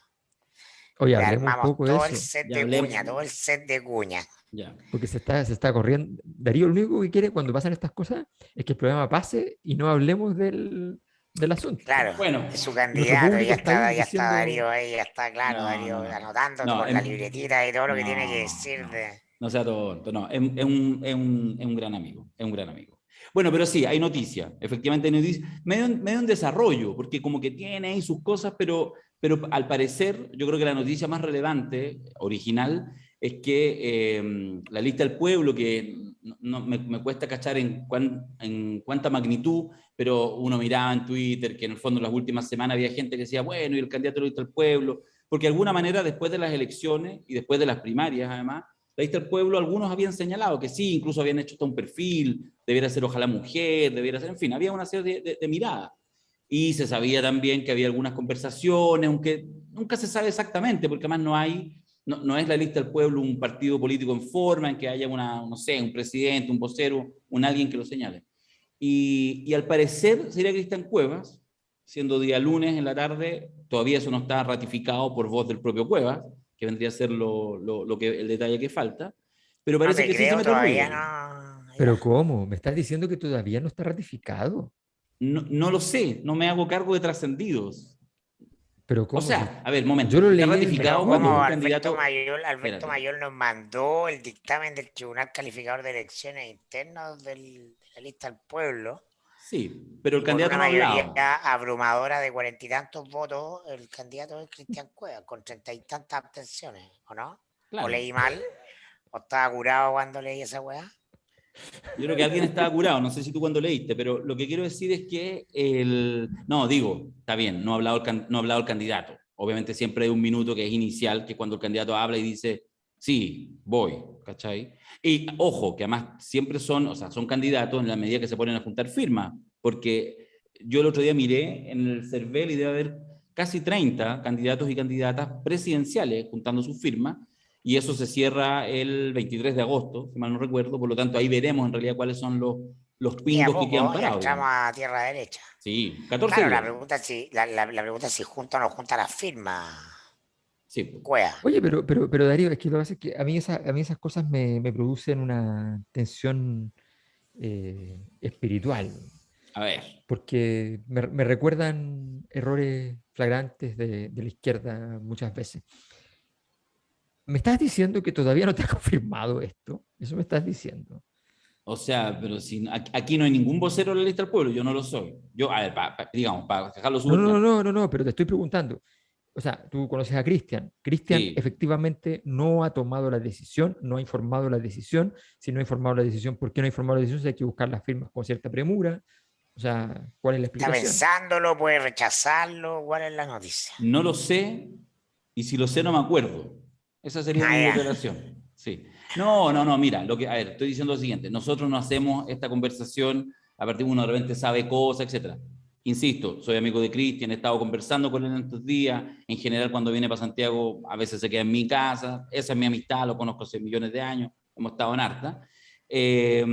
S5: Oye,
S2: Le
S5: hablemos un
S2: armamos
S5: poco de
S2: todo el
S5: eso,
S2: set
S1: Ya
S2: de
S1: hablemos.
S2: cuña, todo el set de cuña.
S1: Ya.
S5: porque se está corriendo. Darío lo único que quiere cuando pasan estas cosas es que el programa pase y no hablemos del asunto.
S2: Claro,
S1: Bueno,
S2: es su
S5: Y nuestro
S2: candidato,
S5: público está ahí
S2: ya está
S5: diciendo,
S2: Darío ahí, ya está claro, Darío
S1: no,
S2: anotando
S1: no,
S2: con la libretita y todo lo que tiene que
S1: no,
S2: decir
S1: no,
S2: de.
S1: no sea tonto, no, es un gran amigo, es un gran amigo. Bueno, pero sí, hay noticias, efectivamente hay noticias, medio en desarrollo, porque como que tiene ahí sus cosas, pero al parecer, yo creo que la noticia más relevante, original, es que la lista del pueblo, que me cuesta cachar en cuánta magnitud, pero uno miraba en Twitter que en el fondo en las últimas semanas había gente que decía, bueno, y el candidato de la lista del pueblo, porque de alguna manera después de las elecciones y después de las primarias además, la lista del pueblo algunos habían señalado que sí, incluso habían hecho hasta un perfil, debiera ser ojalá mujer, debiera ser, en fin, había una serie de miradas. Y se sabía también que había algunas conversaciones, aunque nunca se sabe exactamente, porque además no es la lista del pueblo un partido político en forma, en que haya no sé, un presidente, un vocero, alguien que lo señale. Y al parecer sería Cristian Cuevas, siendo día lunes en la tarde, todavía eso no está ratificado por voz del propio Cuevas, que vendría a ser el detalle que falta, pero
S2: No
S1: parece
S2: te
S1: que sí se
S2: creo,
S1: mete
S2: todavía
S1: ruido.
S2: no.
S5: pero ¿cómo? ¿Me estás diciendo que todavía no está ratificado?
S1: No lo sé, no me hago cargo de trascendidos.
S5: Pero
S1: O
S5: ¿cómo? Si
S1: sea, a ver, momento,
S5: yo lo
S1: está
S5: leí en el
S1: ratificado
S2: Pero
S1: cuando
S2: como
S1: un
S5: mercurio.
S2: Alberto
S1: candidato...
S2: Mayor,
S1: Espérate.
S2: Nos mandó el dictamen del Tribunal Calificador de Elecciones Internas de la lista del pueblo,
S1: Sí, pero el
S2: Con
S1: candidato
S2: una
S1: no ha
S2: mayoría
S1: hablado.
S2: abrumadora de 40 y tantos votos, el candidato es Cristian Cuevas, con 30 y tantas abstenciones, ¿o no? ¿O
S1: Claro.
S2: leí mal? ¿O estaba curado cuando leí esa weá?
S1: Yo creo que alguien estaba curado, no sé si tú cuando leíste, pero lo que quiero decir es que no, digo, está bien, no ha hablado no ha hablado el candidato. Obviamente siempre hay un minuto que es inicial, que es cuando el candidato habla y dice, sí, voy, ¿cachai? Y ojo, que además siempre son, o sea, son candidatos en la medida que se ponen a juntar firmas, porque yo el otro día miré en el CERVEL y debe haber casi 30 candidatos y candidatas presidenciales juntando sus firmas, y eso se cierra el 23 de agosto, si mal no recuerdo, por lo tanto ahí veremos en realidad cuáles son los
S2: Y a
S1: pingos que quedan
S2: poco ya
S1: parados,
S2: entramos
S1: digamos.
S2: a tierra derecha.
S1: Sí, 14
S2: Claro, la
S1: días.
S2: pregunta es si, la pregunta es si junta o no junta las firmas,
S1: Sí.
S2: Cueva.
S5: Oye, pero Darío, es que lo que pasa es que a mí esas cosas me producen una tensión espiritual,
S1: A ver,
S5: porque me recuerdan errores flagrantes de la izquierda muchas veces. ¿Me estás diciendo que todavía no te ha confirmado esto? Eso me estás diciendo.
S1: o sea, pero si aquí no hay ningún vocero de la lista del pueblo, yo no lo soy. Yo, a ver, digamos, para dejarlo
S5: No,
S1: súper
S5: no,
S1: claro.
S5: no, no, no, pero te estoy preguntando. O sea, tú conoces a Cristian. Cristian
S1: Sí,
S5: efectivamente no ha tomado la decisión, no ha informado la decisión. Si no ha informado la decisión, ¿por qué no ha informado la decisión? Si hay que buscar las firmas con cierta premura. O sea, ¿cuál es la
S2: Está
S5: explicación?
S2: pensándolo, puede rechazarlo. ¿Cuál es la noticia?
S1: no lo sé, y si lo sé no me acuerdo. Esa sería
S2: Ah,
S1: mi
S2: ya.
S1: declaración. Sí. No, no, no, mira, a ver, estoy diciendo lo siguiente, nosotros no hacemos esta conversación a partir de uno de repente sabe cosas, etcétera. Insisto, soy amigo de Cristian, he estado conversando con él en estos días, en general cuando viene para Santiago a veces se queda en mi casa, esa es mi amistad, lo conozco hace millones de años, hemos estado en harta. Pero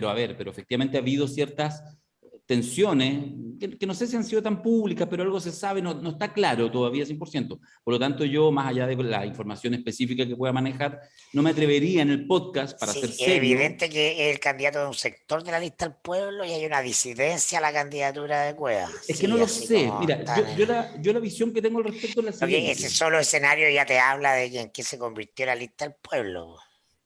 S1: a ver, pero efectivamente ha habido ciertas tensiones, que no sé si han sido tan públicas, pero algo se sabe, no está claro todavía 100%. Por lo tanto, yo, más allá de la información específica que pueda manejar, no me atrevería en el podcast, para ser
S2: Sí, es
S1: serio.
S2: evidente que es el candidato de un sector de la lista del pueblo y hay una disidencia a la candidatura de Cueva.
S1: Es que no
S2: Sí,
S1: lo
S2: así
S1: sé.
S2: como
S1: Mira,
S2: están.
S1: yo la visión que tengo al respecto es la
S2: Lo que ese
S1: siguiente.
S2: solo escenario ya te habla de que en qué se convirtió la lista del pueblo.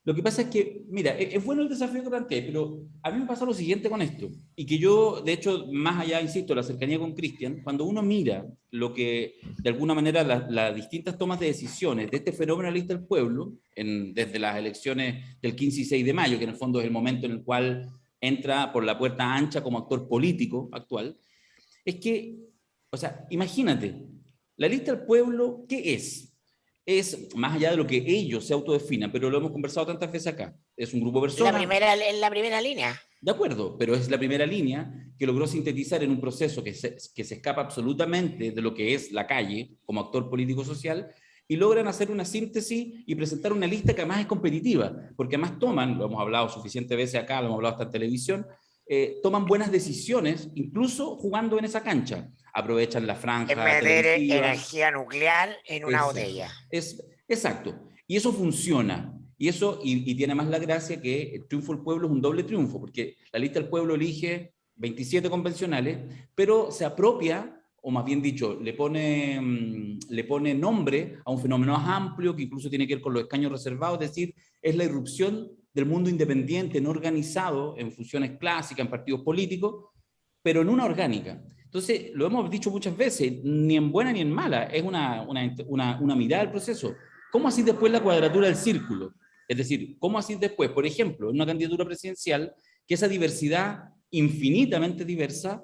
S1: Lo que pasa es que, mira, es bueno el desafío que planteé, pero a mí me pasa lo siguiente con esto, y que yo, de hecho, más allá, insisto, la cercanía con Cristian, cuando uno mira lo que, de alguna manera, las distintas tomas de decisiones de este fenómeno de la lista del pueblo, desde las elecciones del 15 y 6 de mayo, que en el fondo es el momento en el cual entra por la puerta ancha como actor político actual, es que, o sea, imagínate, la lista del pueblo, ¿qué es? Es, más allá de lo que ellos se autodefinan, pero lo hemos conversado tantas veces acá, es un grupo de personas,
S2: En la primera línea.
S1: de acuerdo, pero es la primera línea que logró sintetizar en un proceso que se escapa absolutamente de lo que es la calle como actor político-social, y logran hacer una síntesis y presentar una lista que además es competitiva, porque además toman, lo hemos hablado suficientes veces acá, lo hemos hablado hasta en televisión, toman buenas decisiones, incluso jugando en esa cancha. Aprovechan la
S2: Es
S1: franja
S2: meter
S1: televisiva.
S2: energía nuclear en una
S1: Exacto.
S2: botella.
S1: Exacto. Y eso funciona. Y tiene más la gracia que el triunfo del pueblo es un doble triunfo, porque la lista del pueblo elige 27 convencionales, pero se apropia, o más bien dicho, le pone nombre a un fenómeno más amplio que incluso tiene que ver con los escaños reservados, es decir, es la irrupción del mundo independiente, no organizado en funciones clásicas, en partidos políticos, pero en una orgánica. Entonces, lo hemos dicho muchas veces, ni en buena ni en mala, es una mirada al proceso. ¿Cómo así después la cuadratura del círculo? Es decir, ¿cómo así después, por ejemplo, en una candidatura presidencial, que esa diversidad infinitamente diversa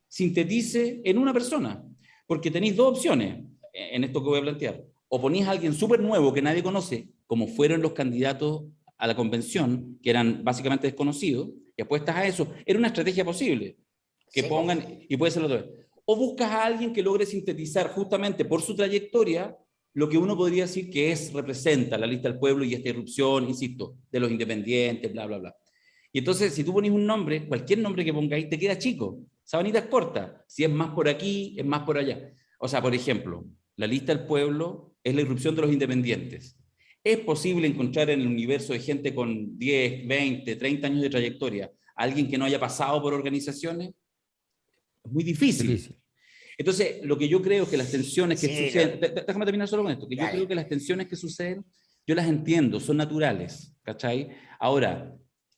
S1: sintetice en una persona? Porque tenéis dos opciones en esto que voy a plantear. O ponís a alguien súper nuevo que nadie conoce, como fueron los candidatos a la convención, que eran básicamente desconocidos, y apuestas a eso. Era una estrategia posible que
S2: Sí, po.
S1: pongan, y puede ser lo otro. O buscas a alguien que logre sintetizar justamente por su trayectoria lo que uno podría decir que representa la lista del pueblo y esta irrupción, insisto, de los independientes, bla, bla, bla. Y entonces, si tú pones un nombre, cualquier nombre que pongáis, te queda chico. Sabanita es corta. Si es más por aquí, es más por allá. O sea, por ejemplo, la lista del pueblo es la irrupción de los independientes. ¿Es posible encontrar en el universo de gente con 10, 20, 30 años de trayectoria alguien que no haya pasado por organizaciones? Es muy difícil.
S5: Difícil.
S1: Entonces, lo que yo creo que las tensiones que
S2: Sí,
S1: suceden, déjame terminar solo con esto, que yo
S2: dale.
S1: creo que las tensiones que suceden, yo las entiendo, son naturales, ¿cachai? Ahora,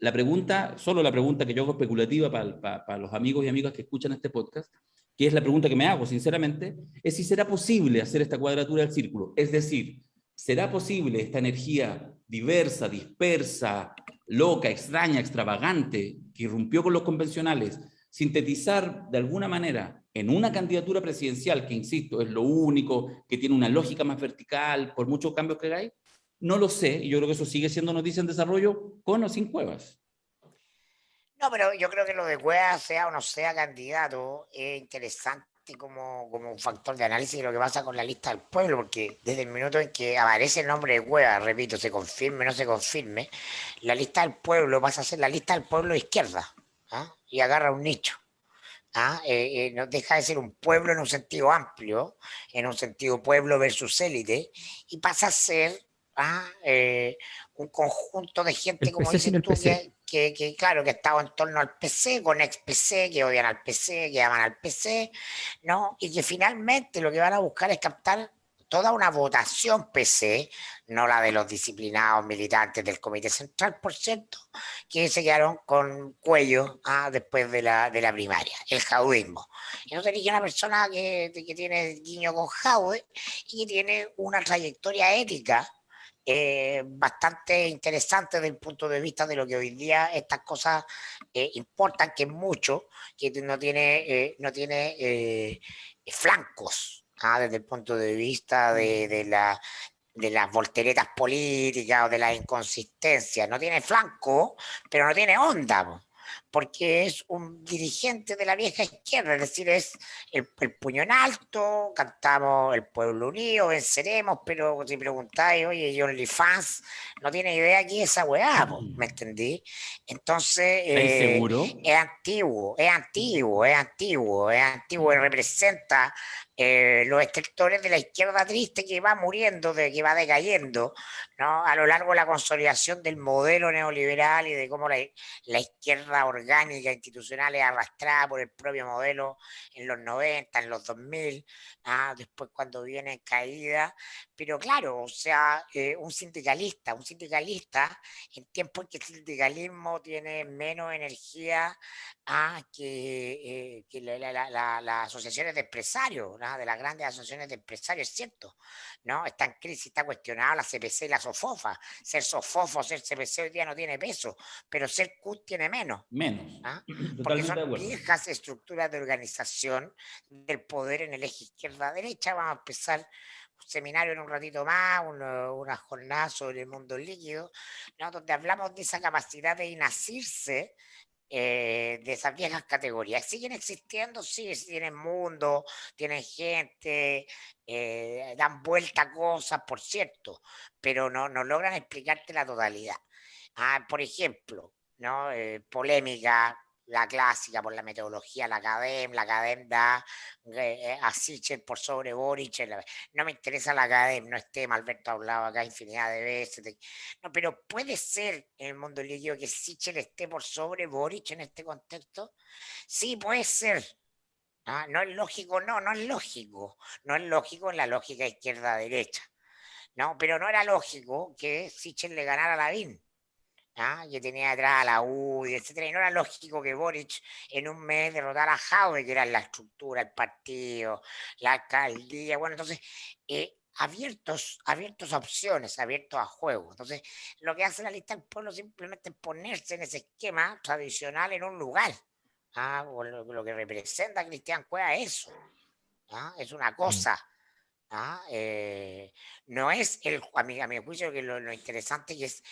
S1: la pregunta, solo la pregunta que yo hago especulativa para los amigos y amigas que escuchan este podcast, que es la pregunta que me hago sinceramente, es si será posible hacer esta cuadratura del círculo. Es decir, ¿será posible esta energía diversa, dispersa, loca, extraña, extravagante, que irrumpió con los convencionales, sintetizar de alguna manera en una candidatura presidencial, que insisto, es lo único, que tiene una lógica más vertical, por muchos cambios que hagáis? No lo sé, y yo creo que eso sigue siendo noticia en desarrollo, con o sin Cuevas.
S2: No, pero yo creo que lo de Cuevas, sea o no sea candidato, es interesante como un factor de análisis de lo que pasa con la lista del pueblo, porque desde el minuto en que aparece el nombre de Cuevas, repito, se confirme o no se confirme, la lista del pueblo pasa a ser la lista del pueblo de izquierda, ¿ah? Y agarra un nicho. ¿Ah? No deja de ser un pueblo en un sentido amplio, en un sentido pueblo versus élite, y pasa a ser, ¿ah? Un conjunto de gente,
S5: El
S2: como
S5: PC sin
S2: dices
S5: el
S2: tú,
S5: PC.
S2: que claro, que estaba en torno al PC, con ex PC, que odian al PC, que aman al PC, ¿no? Y que finalmente lo que van a buscar es captar toda una votación PC, no la de los disciplinados militantes del Comité Central, por cierto, que se quedaron con cuello, después de la primaria, el jaudismo. Y entonces elige una persona que tiene guiño con Jaude y que tiene una trayectoria ética bastante interesante desde el punto de vista de lo que hoy día estas cosas importan, que es mucho, que no tiene flancos, desde el punto de vista de las volteretas políticas o de la inconsistencia. No tiene flanco, pero no tiene onda, po, porque es un dirigente de la vieja izquierda, es decir, es el puño en alto, cantamos el pueblo unido, venceremos, pero si preguntáis, oye, John Lee Fans no tiene idea quién es esa weá, po, ¿me entendí? Entonces,
S1: ¿Estáis seguro?
S2: es antiguo, es antiguo, es antiguo, es antiguo y representa los estrictores de la izquierda triste que va muriendo, que va decayendo, ¿no? A lo largo de la consolidación del modelo neoliberal y de cómo la izquierda orgánica institucional es arrastrada por el propio modelo en los 90, en los 2000, después cuando viene en caída. Pero claro, o sea, un sindicalista en tiempos en que el sindicalismo tiene menos energía que las asociaciones de empresarios, ¿no? De las grandes asociaciones de empresarios, es cierto, ¿no? Está en crisis, está cuestionada la CPC y la SOFOFA. Ser SOFOFO, ser CPC hoy día no tiene peso, pero ser CUT tiene menos.
S1: Menos.
S2: Porque
S1: Totalmente de
S2: son
S1: acuerdo.
S2: viejas estructuras de organización del poder en el eje izquierda-derecha. Vamos a empezar un seminario en un ratito más, una jornada sobre el mundo líquido, ¿no? Donde hablamos de esa capacidad de inacirse de esas viejas categorías. ¿Siguen existiendo? Sí, tienen mundo, tienen gente, dan vuelta a cosas, por cierto, pero no logran explicarte la totalidad. Por ejemplo, ¿no? Polémica, la clásica por la metodología, la ACADEM da a Sichel por sobre Boric. No me interesa la ACADEM, no es tema, Alberto ha hablado acá infinidad de veces. No, pero puede ser en el mundo líquido que Sichel esté por sobre Boric en este contexto. Sí, puede ser. No es lógico, no es lógico. No es lógico en la lógica izquierda-derecha. No, pero no era lógico que Sichel le ganara a Lavín. Que tenía atrás a la UDI, etcétera, y no era lógico que Boric en un mes derrotara a Jaude, que era la estructura, el partido, la alcaldía. Bueno, entonces, abiertos a opciones, abiertos a juego. Entonces, lo que hace la lista del pueblo simplemente es ponerse en ese esquema tradicional en un lugar. O lo que representa Cristian Cueva es eso. Es una cosa. No es a mi juicio, que lo interesante que es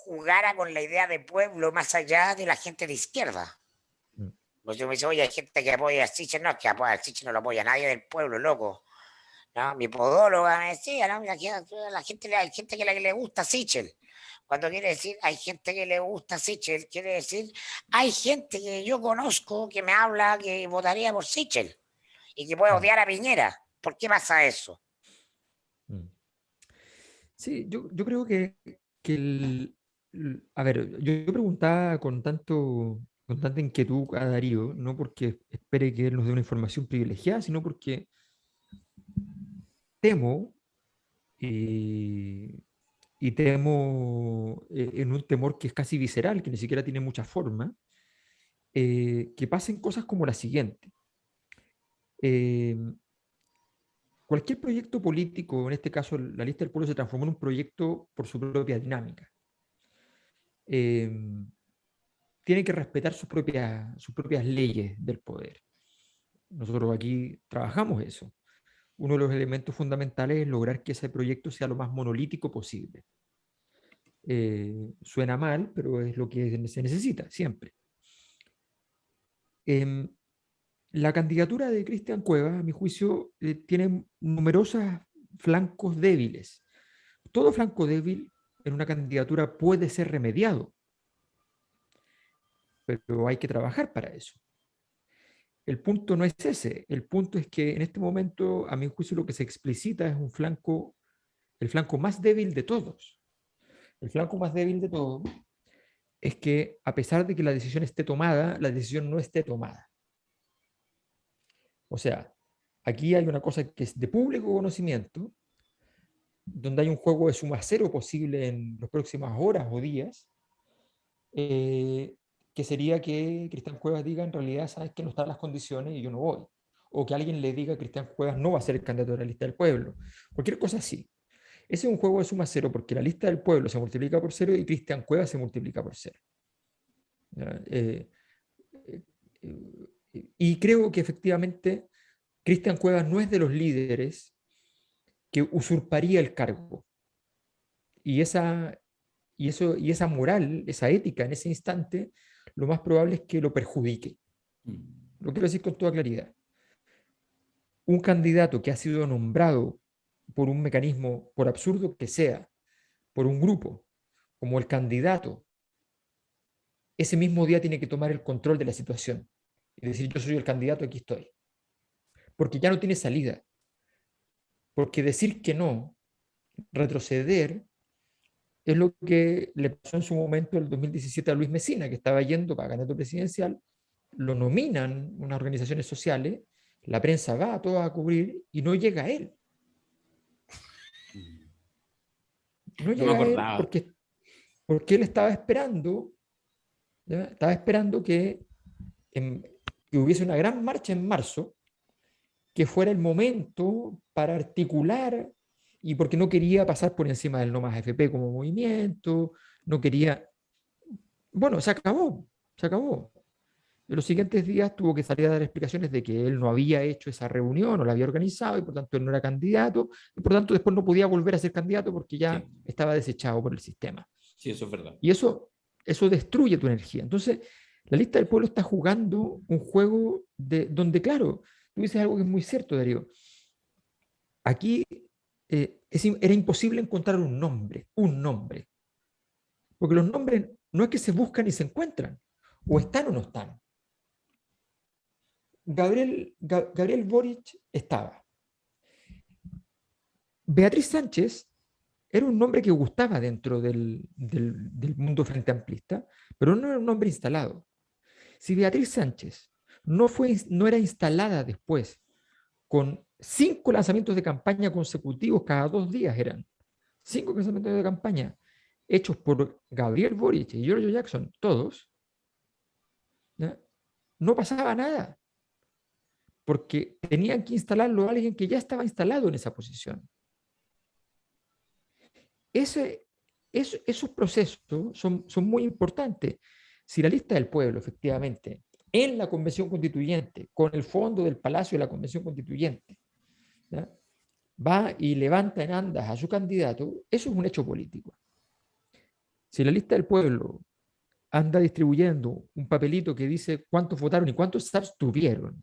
S2: jugar con la idea de pueblo más allá de la gente de izquierda. Pues yo me dice, oye, hay gente que apoya a Sichel, no, que apoya a Sichel, no lo apoya nadie del pueblo, loco. ¿No? Mi podóloga me decía, ¿no? La gente, hay gente que le gusta Sichel. Cuando quiere decir hay gente que le gusta Sichel, quiere decir hay gente que yo conozco que me habla que votaría por Sichel y que puede odiar a Piñera. ¿Por qué pasa eso?
S5: Sí, yo creo que a ver, yo preguntaba con tanta inquietud a Darío, no porque espere que él nos dé una información privilegiada, sino porque temo, y temo, en un temor que es casi visceral, que ni siquiera tiene mucha forma, que pasen cosas como la siguiente. Cualquier proyecto político, en este caso la Lista del Pueblo, se transformó en un proyecto por su propia dinámica. Tiene que respetar sus propias leyes del poder. Nosotros aquí trabajamos eso. Uno de los elementos fundamentales es lograr que ese proyecto sea lo más monolítico posible. Suena mal, pero es lo que se necesita siempre. La candidatura de Cristian Cuevas, a mi juicio, tiene numerosos flancos débiles. Todo flanco débil en una candidatura puede ser remediado, pero hay que trabajar para eso. El punto no es ese, el punto es que en este momento, a mi juicio, lo que se explicita es el flanco más débil de todos. El flanco más débil de todos es que, a pesar de que la decisión esté tomada, la decisión no esté tomada. O sea, aquí hay una cosa que es de público conocimiento, donde hay un juego de suma cero posible en las próximas horas o días, que sería que Cristian Cuevas diga, en realidad, sabes que no están las condiciones y yo no voy. O que alguien le diga, Cristian Cuevas no va a ser el candidato de la Lista del Pueblo. Cualquier cosa así. Ese es un juego de suma cero, porque la Lista del Pueblo se multiplica por cero y Cristian Cuevas se multiplica por cero. Y creo que efectivamente Cristian Cuevas no es de los líderes que usurparía el cargo. Y esa moral, esa ética en ese instante, lo más probable es que lo perjudique. Lo quiero decir con toda claridad. Un candidato que ha sido nombrado por un mecanismo, por absurdo que sea, por un grupo, como el candidato, ese mismo día tiene que tomar el control de la situación y decir, yo soy el candidato, aquí estoy. Porque ya no tiene salida. Porque decir que no, retroceder, es lo que le pasó en su momento en el 2017 a Luis Mesina, que estaba yendo para candidato presidencial, lo nominan unas organizaciones sociales, la prensa va a toda a cubrir y no llega a él. No llega a él porque él estaba esperando, ¿ya? Estaba esperando que hubiese una gran marcha en marzo, que fuera el momento para articular, y porque no quería pasar por encima del No Más AFP como movimiento, no quería... Bueno, se acabó. En los siguientes días tuvo que salir a dar explicaciones de que él no había hecho esa reunión, no la había organizado, y por tanto él no era candidato, y por tanto después no podía volver a ser candidato porque ya estaba desechado por el sistema.
S1: Sí, eso es verdad.
S5: Y eso destruye tu energía. Entonces, la Lista del Pueblo está jugando un juego donde, claro, tú dices algo que es muy cierto, Darío. Aquí era imposible encontrar un nombre, porque los nombres no es que se buscan y se encuentran, o están o no están. Gabriel Boric estaba. Beatriz Sánchez era un nombre que gustaba dentro del mundo frente amplista, pero no era un nombre instalado. Si Beatriz Sánchez no era instalada después con 5 lanzamientos de campaña consecutivos, cada 2 días eran 5 lanzamientos de campaña hechos por Gabriel Boric y Giorgio Jackson, todos, ¿ya? No pasaba nada, porque tenían que instalarlo a alguien que ya estaba instalado en esa posición. Esos procesos son muy importantes. Si la Lista del Pueblo, efectivamente, en la Convención Constituyente, con el fondo del Palacio de la Convención Constituyente, ¿ya?, va y levanta en andas a su candidato, eso es un hecho político. Si la Lista del Pueblo anda distribuyendo un papelito que dice cuántos votaron y cuántos se abstuvieron,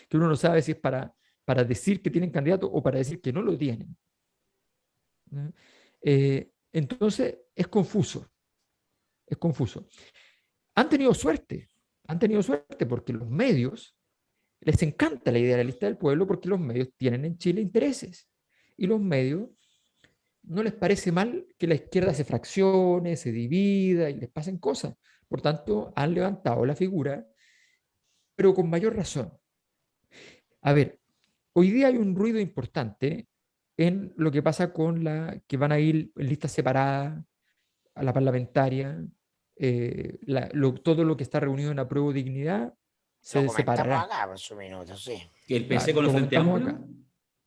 S5: que uno no sabe si es para decir que tienen candidato o para decir que no lo tienen, entonces es confuso. Han tenido suerte porque los medios les encanta la idea de la Lista del Pueblo, porque los medios tienen en Chile intereses y los medios no les parece mal que la izquierda se fraccione, se divida y les pasen cosas. Por tanto, han levantado la figura, pero con mayor razón. A ver, hoy día hay un ruido importante en lo que pasa con que van a ir en listas separadas a la parlamentaria, todo lo que está reunido en Apruebo Dignidad
S2: Lo
S5: se
S2: comentamos
S5: separará.
S2: acá por su minuto, sí.
S1: Que el PC
S5: Claro,
S1: con el
S5: lo
S1: Frente
S5: comentamos
S1: Amplio
S5: acá.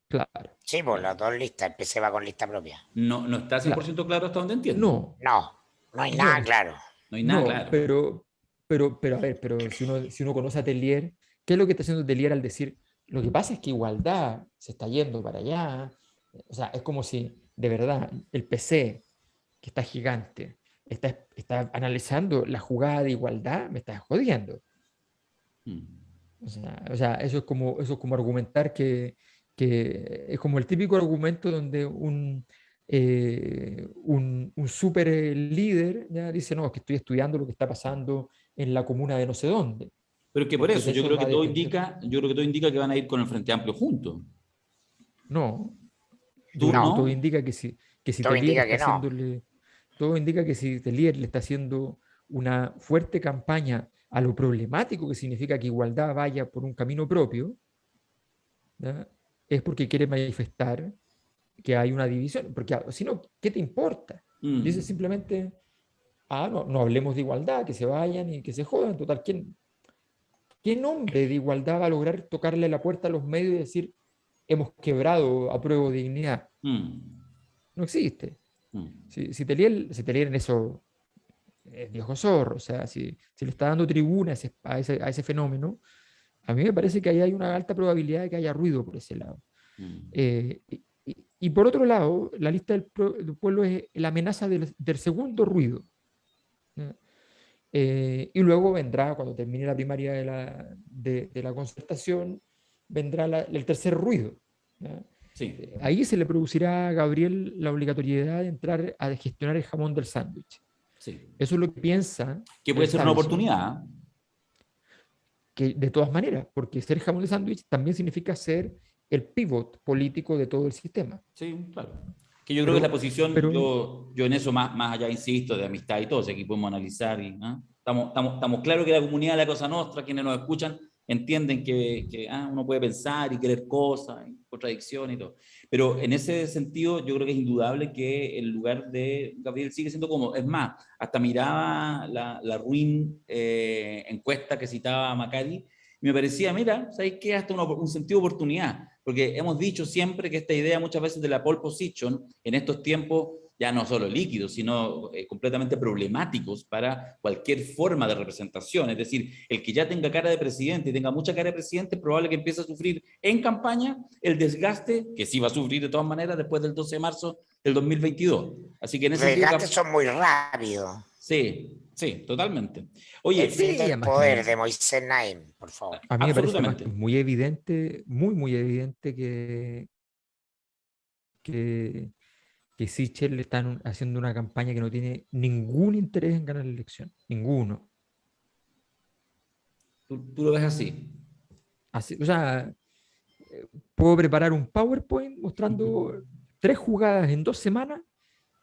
S5: Claro,
S2: Sí, por las dos listas, el PC va con lista propia.
S1: no está 100% claro hasta donde entiendo.
S5: no,
S2: No hay nada
S5: no,
S2: claro.
S1: No hay nada
S5: no,
S1: claro.
S5: pero a ver, pero si uno conoce a Tellier, ¿qué es lo que está haciendo Tellier al decir, lo que pasa es que Igualdad se está yendo para allá? O sea, es como si, de verdad, el PC, que está gigante, está analizando la jugada de Igualdad, me está jodiendo.
S1: Mm.
S5: Eso es como argumentar que es como el típico argumento donde un super líder ya dice, no, es que estoy estudiando lo que está pasando en la comuna de no sé dónde.
S1: Pero es que por
S5: Porque
S1: eso,
S5: de eso va a depender.
S1: yo creo que todo indica que van a ir con el Frente Amplio juntos.
S5: No, yo
S1: ¿Tú
S5: creo que
S2: No,
S5: todo
S1: no?
S5: indica que si
S2: todo
S5: Tellier
S2: indica
S5: está
S2: que no.
S5: haciéndole, todo indica que si Tellier le está haciendo una fuerte campaña a lo problemático que significa que Igualdad vaya por un camino propio, ¿ya? Es porque quiere manifestar que hay una división, porque si no, ¿qué te importa? Dice
S1: Mm.
S5: simplemente, no hablemos de igualdad, que se vayan y que se jodan, total, ¿qué nombre de igualdad va a lograr tocarle la puerta a los medios y decir, hemos quebrado Apruebo Dignidad?
S1: Mm.
S5: No existe.
S1: Mm.
S5: Si Tellier en eso es viejo zorro, o sea, si le está dando tribuna a ese fenómeno, a mí me parece que ahí hay una alta probabilidad de que haya ruido por ese lado.
S1: Mm.
S5: Y por otro lado, la lista del pueblo es la amenaza del segundo ruido. ¿Ya? Y luego vendrá, cuando termine la primaria de la concertación, vendrá el tercer ruido. ¿Ya?
S1: Sí,
S5: Ahí se le producirá a Gabriel la obligatoriedad de entrar a gestionar el jamón del sándwich.
S1: sí.
S5: Eso es lo que piensa
S1: Que
S5: el
S1: puede ser una
S5: establishment,
S1: oportunidad.
S5: que de todas maneras, porque ser jamón de sándwich también significa ser el pivot político de todo el sistema.
S1: Sí, claro. Que yo creo que es la posición,
S5: Pero
S1: yo en eso más allá insisto, de amistad y todo, si aquí podemos analizar. Estamos claros que la comunidad de la Cosa Nostra, quienes nos escuchan, entienden que uno puede pensar y querer cosas, y contradicciones y todo. Pero en ese sentido, yo creo que es indudable que el lugar de Gabriel sigue siendo cómodo. Es más, hasta miraba la ruin encuesta que citaba Macari, y me parecía, mira, ¿sabéis qué? Hasta un sentido de oportunidad, porque hemos dicho siempre que esta idea muchas veces de la pole position, en estos tiempos, ya no solo líquidos, sino completamente problemáticos para cualquier forma de representación. Es decir, el que ya tenga cara de presidente y tenga mucha cara de presidente, es probable que empiece a sufrir en campaña el desgaste, que sí va a sufrir de todas maneras después del 12 de marzo del 2022. Así que en
S2: Los
S1: ese sentido...
S2: desgastes son muy rápidos.
S1: Sí, totalmente. Oye,
S2: El fin
S5: sí,
S2: del
S5: además
S2: poder
S5: que
S2: de Moisés Naim, por favor.
S5: a mí me parece además que
S1: absolutamente.
S5: es muy evidente, muy evidente que Sichel le están haciendo una campaña que no tiene ningún interés en ganar la elección. Ninguno.
S1: Tú lo ves así.
S5: Así, o sea, puedo preparar un PowerPoint mostrando 3 jugadas en 2 semanas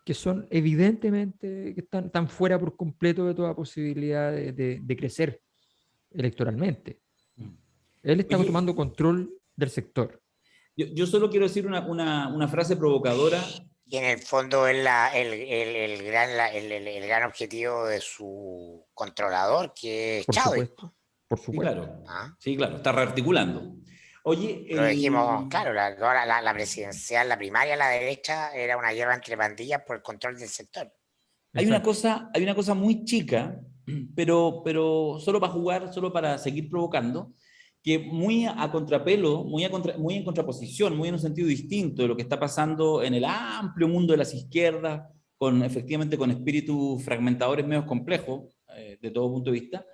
S5: que son evidentemente que están fuera por completo de toda posibilidad de crecer electoralmente. Él está
S1: Oye,
S5: tomando control del sector.
S1: yo solo quiero decir una frase provocadora.
S2: Y en el fondo es el gran objetivo de su controlador, que es
S5: Por
S2: Chávez.
S5: supuesto, por
S1: Sí,
S5: supuesto.
S1: claro.
S2: ¿Ah?
S1: Sí, claro, está rearticulando. Oye,
S2: Lo dijimos, claro, la presidencial, la primaria a la derecha era una guerra entre pandillas por el control del sector.
S1: hay una
S5: Exacto.
S1: cosa muy chica, pero solo para jugar, solo para seguir provocando, que muy a contrapelo, muy en contraposición, muy en un sentido distinto de lo que está pasando en el amplio mundo de las izquierdas, efectivamente con espíritus fragmentadores medios complejos, de todo punto de vista,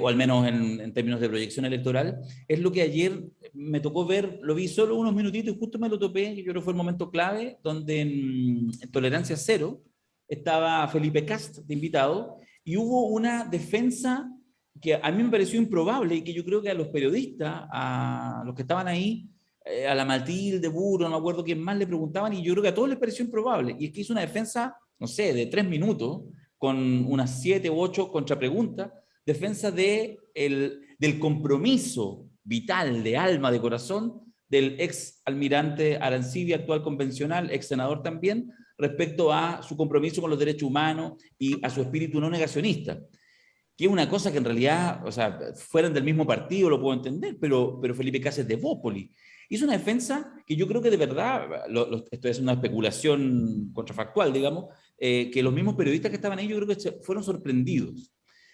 S1: o al menos en términos de proyección electoral, es lo que ayer me tocó ver, lo vi solo unos minutitos y justo me lo topé, que yo creo que fue el momento clave, donde en Tolerancia Cero estaba Felipe Cast de invitado, y hubo una defensa que a mí me pareció improbable y que yo creo que a los periodistas, a los que estaban ahí, a la Matilde, Burro, no me acuerdo quién más le preguntaban, y yo creo que a todos les pareció improbable. Y es que hizo una defensa, no sé, de 3 minutos, con unas 7 u 8 contrapreguntas, defensa del compromiso vital, de alma, de corazón, del ex almirante Arancibia, actual convencional, ex senador también, respecto a su compromiso con los derechos humanos y a su espíritu no negacionista, que es una cosa que en realidad, o sea, fueran del mismo partido lo puedo entender, pero Felipe Cas es de Bópoli. Hizo una defensa que yo creo que de verdad, esto es una especulación contrafactual, digamos, que los mismos periodistas que estaban ahí yo creo que fueron sorprendidos.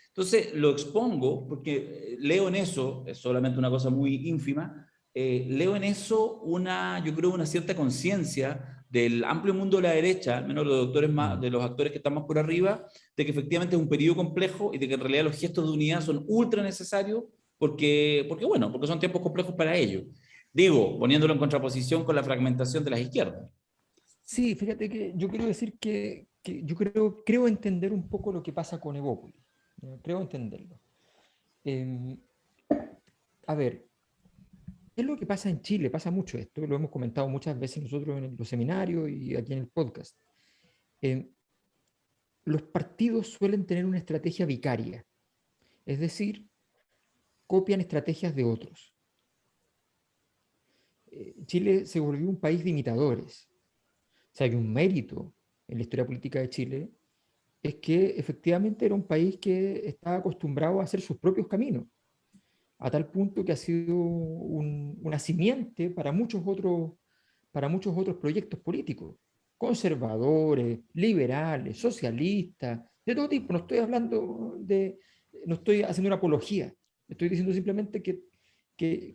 S1: Entonces lo expongo porque leo en eso, es solamente una cosa muy ínfima, leo en eso yo creo una cierta conciencia del amplio mundo de la derecha, al menos los doctores más, de los actores que están más por arriba, de que efectivamente es un periodo complejo y de que en realidad los gestos de unidad son ultra necesarios porque son tiempos complejos para ellos. Digo, poniéndolo en contraposición con la fragmentación de las izquierdas.
S5: Sí, fíjate que yo quiero decir que yo creo entender un poco lo que pasa con Evópolis. Creo entenderlo. A ver, ¿qué es lo que pasa en Chile? Pasa mucho esto, lo hemos comentado muchas veces nosotros en los seminarios y aquí en el podcast. Los partidos suelen tener una estrategia vicaria, es decir, copian estrategias de otros. Chile se volvió un país de imitadores. O sea, hay un mérito en la historia política de Chile, es que efectivamente era un país que estaba acostumbrado a hacer sus propios caminos, a tal punto que ha sido una simiente para muchos otros proyectos políticos, conservadores, liberales, socialistas, de todo tipo. No estoy haciendo una apología, estoy diciendo simplemente que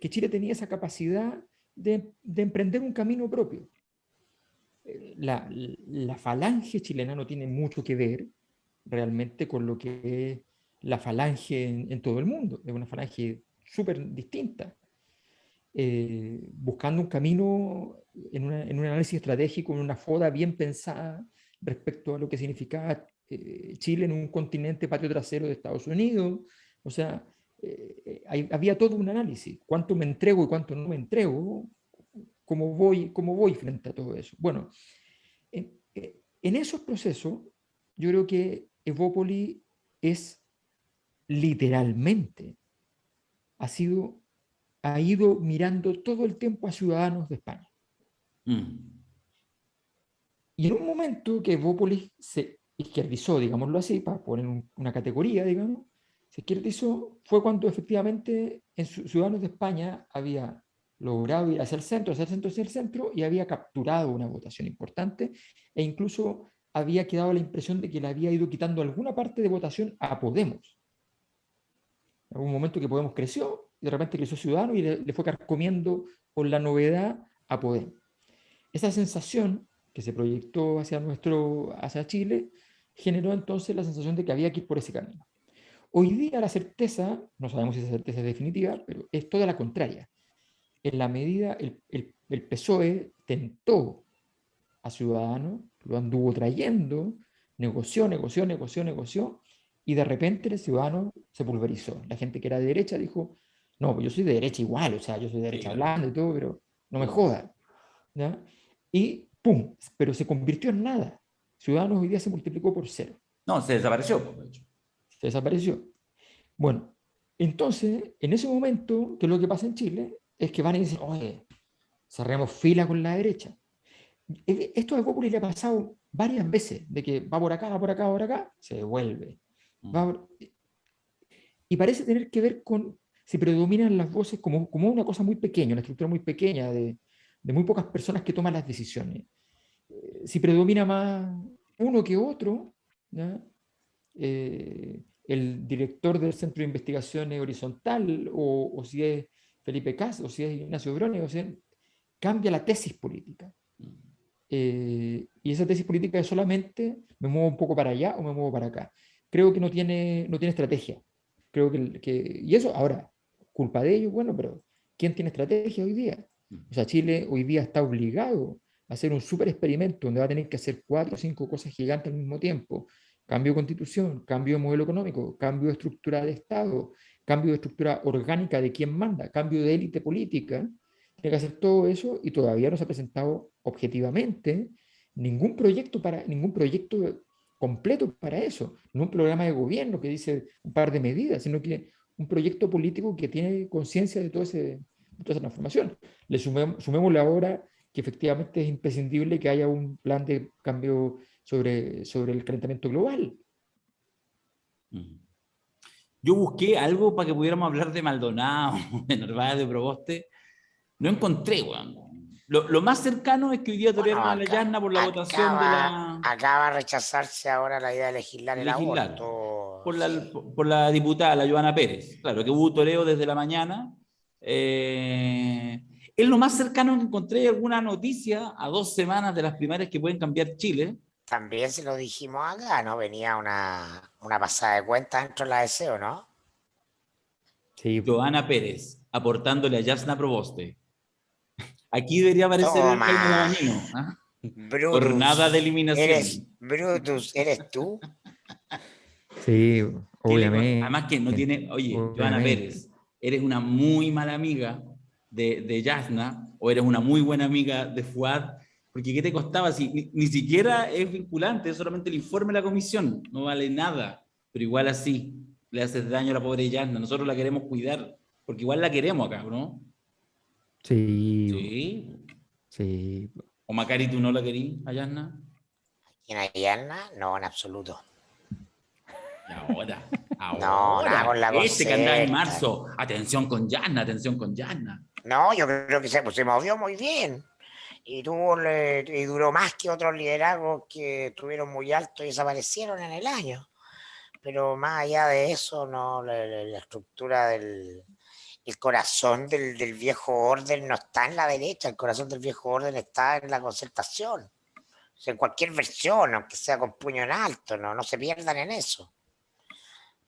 S5: Chile tenía esa capacidad de emprender un camino propio. La falange chilena no tiene mucho que ver realmente con lo que es la falange en todo el mundo. Es una falange súper distinta, buscando un camino en un análisis estratégico, en una foda bien pensada respecto a lo que significaba Chile en un continente patio trasero de Estados Unidos. O sea, había todo un análisis. ¿Cuánto me entrego y cuánto no me entrego? ¿Cómo voy frente a todo eso? Bueno, en esos procesos, yo creo que Evópolis es literalmente, ha ido mirando todo el tiempo a ciudadanos de España. Y en un momento que Evópolis se izquierdizó, digámoslo así, para poner una categoría, digamos, se izquierdizó, fue cuando efectivamente en Ciudadanos de España había logrado ir hacia el centro, y había capturado una votación importante, e incluso había quedado la impresión de que le había ido quitando alguna parte de votación a Podemos. En algún momento que Podemos creció, y de repente creció Ciudadanos y le fue carcomiendo con la novedad a Podemos. Esa sensación que se proyectó hacia Chile generó entonces la sensación de que había que ir por ese camino. Hoy día la certeza, no sabemos si esa certeza es definitiva, pero es toda la contraria. En la medida, el PSOE tentó a Ciudadanos, lo anduvo trayendo, negoció, y de repente el Ciudadano se pulverizó. La gente que era de derecha dijo, no, pues yo soy de derecha igual, o sea, yo soy de derecha hablando y todo, pero no me jodan. ¿Ya? Y ¡pum! Pero se convirtió en nada. Ciudadanos hoy día se multiplicó por 0.
S1: No, se desapareció, de hecho.
S5: Se desapareció. Bueno, entonces, en ese momento, ¿qué es lo que pasa en Chile? Es que van y dicen, oye, cerremos fila con la derecha. Esto a Evópolis le ha pasado varias veces, de que va por acá, se devuelve. Y parece tener que ver con si predominan las voces como una cosa muy pequeña, una estructura muy pequeña de muy pocas personas que toman las decisiones. Si predomina más uno que otro, ¿ya? El director del Centro de Investigaciones Horizontal, o si es Felipe Cas, o si es Ignacio Brone, o sea, cambia la tesis política. Y esa tesis política es solamente me muevo un poco para allá o me muevo para acá. Creo que no tiene estrategia. Creo y eso, ahora, culpa de ellos, bueno, pero ¿quién tiene estrategia hoy día? O sea, Chile hoy día está obligado a hacer un super experimento donde va a tener que hacer 4 o 5 cosas gigantes al mismo tiempo. Cambio de constitución, cambio de modelo económico, cambio de estructura de Estado, cambio de estructura orgánica de quién manda, cambio de élite política. Tiene que hacer todo eso y todavía no se ha presentado objetivamente ningún proyecto completo para eso. No un programa de gobierno que dice un par de medidas, sino que un proyecto político que tiene conciencia de toda esa transformación. Sumémosle ahora que efectivamente es imprescindible que haya un plan de cambio sobre el calentamiento global.
S1: Yo busqué algo para que pudiéramos hablar de Maldonado, de Narváez, de Proboste. No encontré, weón. Lo más cercano es que hoy día torearon a la Yasna por la votación de la...
S2: Acaba de rechazarse ahora la idea de legislar el
S1: legislar
S2: aborto.
S1: por la diputada, la Joana Pérez. Claro, que hubo toreo desde la mañana. Es lo más cercano que encontré alguna noticia a 2 semanas de las primarias que pueden cambiar Chile.
S2: También se lo dijimos acá, ¿no? Venía una pasada de cuentas dentro de la deseo, ¿no?
S5: Sí.
S1: Joana Pérez, aportándole a Yasna Proboste. Aquí debería aparecer el Jaime Dabañino. ¿Ah? Jornada de eliminación.
S2: Brutus, ¿eres tú?
S5: Sí, obviamente.
S1: Además que no tiene... Oye, Joana Pérez, eres una muy mala amiga de Yasna o eres una muy buena amiga de Fuad, porque ¿qué te costaba? Si ni siquiera es vinculante, es solamente el informe de la comisión, no vale nada, pero igual así le haces daño a la pobre Yasna. Nosotros la queremos cuidar, porque igual la queremos acá, ¿no?
S5: Sí.
S1: Sí.
S5: Sí.
S1: ¿O Macari tú no la querías a Yasna?
S2: ¿Quién a Yasna? No, en absoluto.
S1: Y ahora.
S2: No, nada con la
S1: que andaba en
S2: concerta.
S1: marzo. Atención con Yasna, atención con Yasna.
S2: No, yo creo que se movió muy bien. Y duró más que otros liderazgos que estuvieron muy altos y desaparecieron en el año. Pero más allá de eso, no, la estructura el corazón del viejo orden no está en la derecha, el corazón del viejo orden está en la concertación. O sea, en cualquier versión, aunque sea con puño en alto, no se pierdan en eso.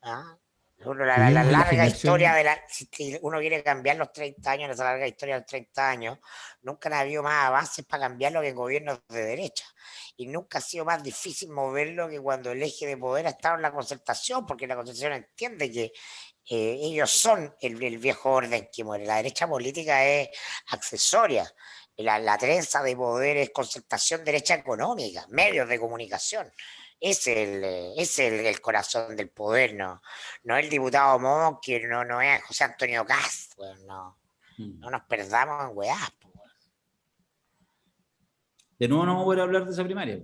S2: ¿Ah? La larga historia si uno quiere cambiar los 30 años, esa larga historia de los 30 años, nunca ha habido más avances para cambiarlo que en gobiernos de derecha. Y nunca ha sido más difícil moverlo que cuando el eje de poder ha estado en la concertación, porque la concertación entiende que ellos son el viejo orden que muere. La derecha política es accesoria. La trenza de poder es concertación derecha económica, medios de comunicación. Es el corazón del poder, no el diputado Montt, que no es José Antonio Kast, pues, no nos perdamos en weás. Pues.
S1: De nuevo no vamos a poder hablar de esa primaria.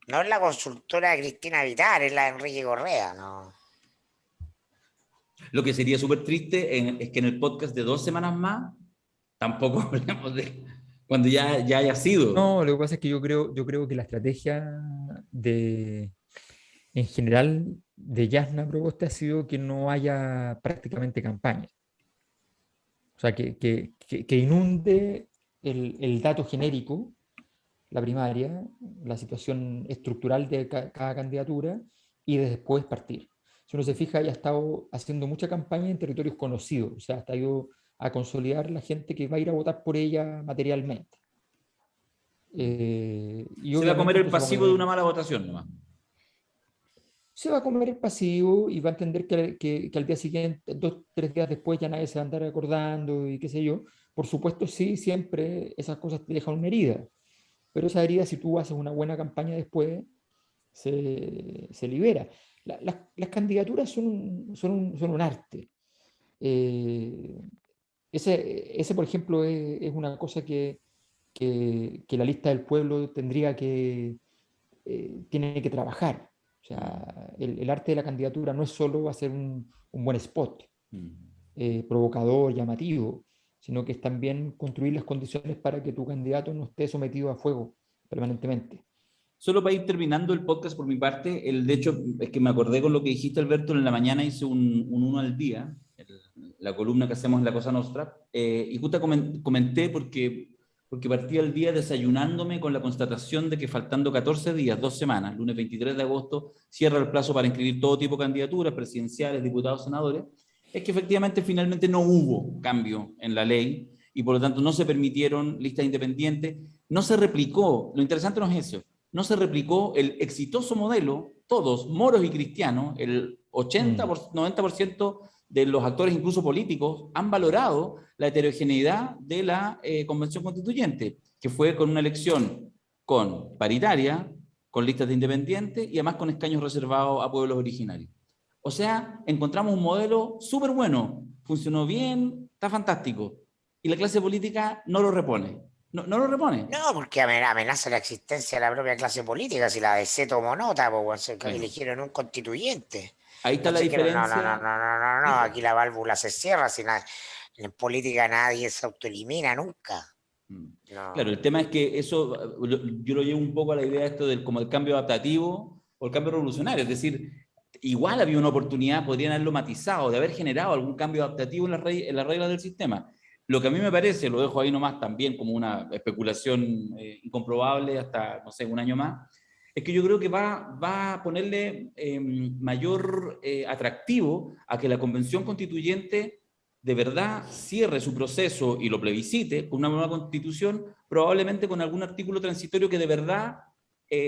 S2: No es la consultora de Cristina Vitar, es la de Enrique Correa, no.
S1: Lo que sería súper triste es que en el podcast de 2 semanas más tampoco hablemos de cuando ya haya sido.
S5: No, lo que pasa es que yo creo que la estrategia en general de Yasna Proboste ha sido que no haya prácticamente campaña. O sea, que inunde el dato genérico, la primaria, la situación estructural de cada candidatura y después partir. Si uno se fija, ella ha estado haciendo mucha campaña en territorios conocidos, o sea, ha ido a consolidar la gente que va a ir a votar por ella materialmente.
S1: Se va a comer el pasivo de una mala votación nomás.
S5: Se va a comer el pasivo y va a entender que al día siguiente, 2, 3 días después ya nadie se va a andar acordando y qué sé yo. Por supuesto, sí, siempre esas cosas te dejan una herida, pero esa herida, si tú haces una buena campaña después, se libera. Las candidaturas son un arte. Ese, por ejemplo, es una cosa que la lista del pueblo tiene que trabajar. O sea, el arte de la candidatura no es solo hacer un buen spot, provocador, llamativo, sino que es también construir las condiciones para que tu candidato no esté sometido a fuego permanentemente.
S1: Solo para ir terminando el podcast por mi parte, de hecho, es que me acordé con lo que dijiste, Alberto, en la mañana hice un 1 al día, la columna que hacemos en La Cosa Nostra, y justo comenté porque partí el día desayunándome con la constatación de que faltando 14 días, 2 semanas, lunes 23 de agosto, cierra el plazo para inscribir todo tipo de candidaturas, presidenciales, diputados, senadores, es que efectivamente finalmente no hubo cambio en la ley y por lo tanto no se permitieron listas independientes, no se replicó, lo interesante no es eso, no se replicó el exitoso modelo, todos, moros y cristianos, el 80, 90% de los actores, incluso políticos, han valorado la heterogeneidad de la Convención Constituyente, que fue con una elección con paritaria, con listas de independientes y además con escaños reservados a pueblos originarios. O sea, encontramos un modelo súper bueno, funcionó bien, está fantástico. y la clase política no lo repone. No lo repone.
S2: No, porque amenaza la existencia de la propia clase política, si la DC tomó nota, pues
S1: Bueno,
S2: eligieron un constituyente.
S1: ahí está la
S2: Entonces, no,
S1: diferencia.
S2: aquí la válvula se cierra, en política nadie se autoelimina nunca. No.
S1: Claro, el tema es que eso, yo lo llevo un poco a la idea esto del como el cambio adaptativo o el cambio revolucionario, es decir, igual había una oportunidad, podrían haberlo matizado, de haber generado algún cambio adaptativo en las reglas del sistema. Lo que a mí me parece, lo dejo ahí nomás también como una especulación incomprobable hasta, no sé, un año más, es que yo creo que va a ponerle mayor atractivo a que la Convención Constituyente de verdad cierre su proceso y lo plebiscite con una nueva constitución, probablemente con algún artículo transitorio que de verdad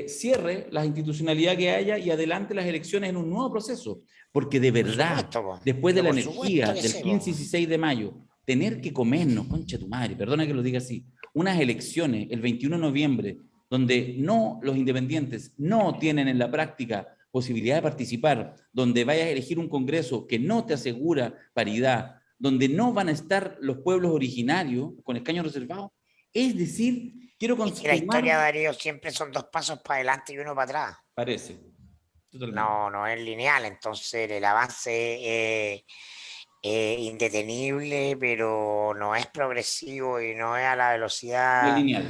S1: cierre la institucionalidad que haya y adelante las elecciones en un nuevo proceso. Porque de verdad, después de la energía del 15 y 16 de mayo, tener que comernos, concha tu madre, perdona que lo diga así, unas elecciones el 21 de noviembre, donde los independientes no tienen en la práctica posibilidad de participar, donde vayas a elegir un congreso que no te asegura paridad, donde no van a estar los pueblos originarios con escaños reservados. Es decir, quiero
S2: confirmar... Es que la historia, Darío, siempre son 2 pasos para adelante y 1 para atrás.
S1: Parece. Totalmente.
S2: No es lineal, entonces el avance es indetenible, pero no es progresivo y no es a la velocidad...
S1: No es lineal.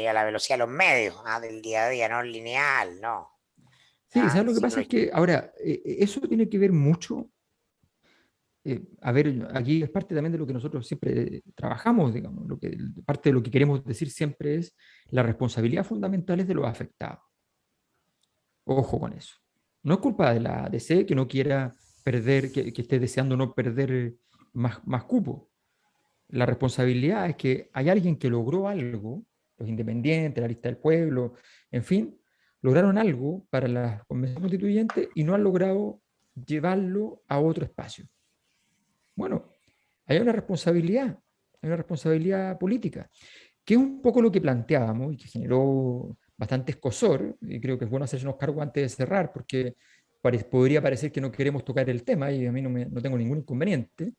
S2: A la velocidad de los medios, del día a día, no es lineal, no.
S5: Sí, ¿sabes lo que pasa? Es que ahora, eso tiene que ver mucho... a ver, aquí es parte también de lo que nosotros siempre trabajamos, digamos, parte de lo que queremos decir siempre es la responsabilidad fundamental es de los afectados. Ojo con eso. No es culpa de la ADC que no quiera perder, que esté deseando no perder más cupo. La responsabilidad es que hay alguien que logró algo, los independientes, la lista del pueblo, en fin, lograron algo para la convención constituyente y no han logrado llevarlo a otro espacio. Bueno, hay una responsabilidad política, que es un poco lo que planteábamos y que generó bastante escozor, y creo que es bueno hacernos cargo antes de cerrar, porque podría parecer que no queremos tocar el tema, y a mí no tengo ningún inconveniente,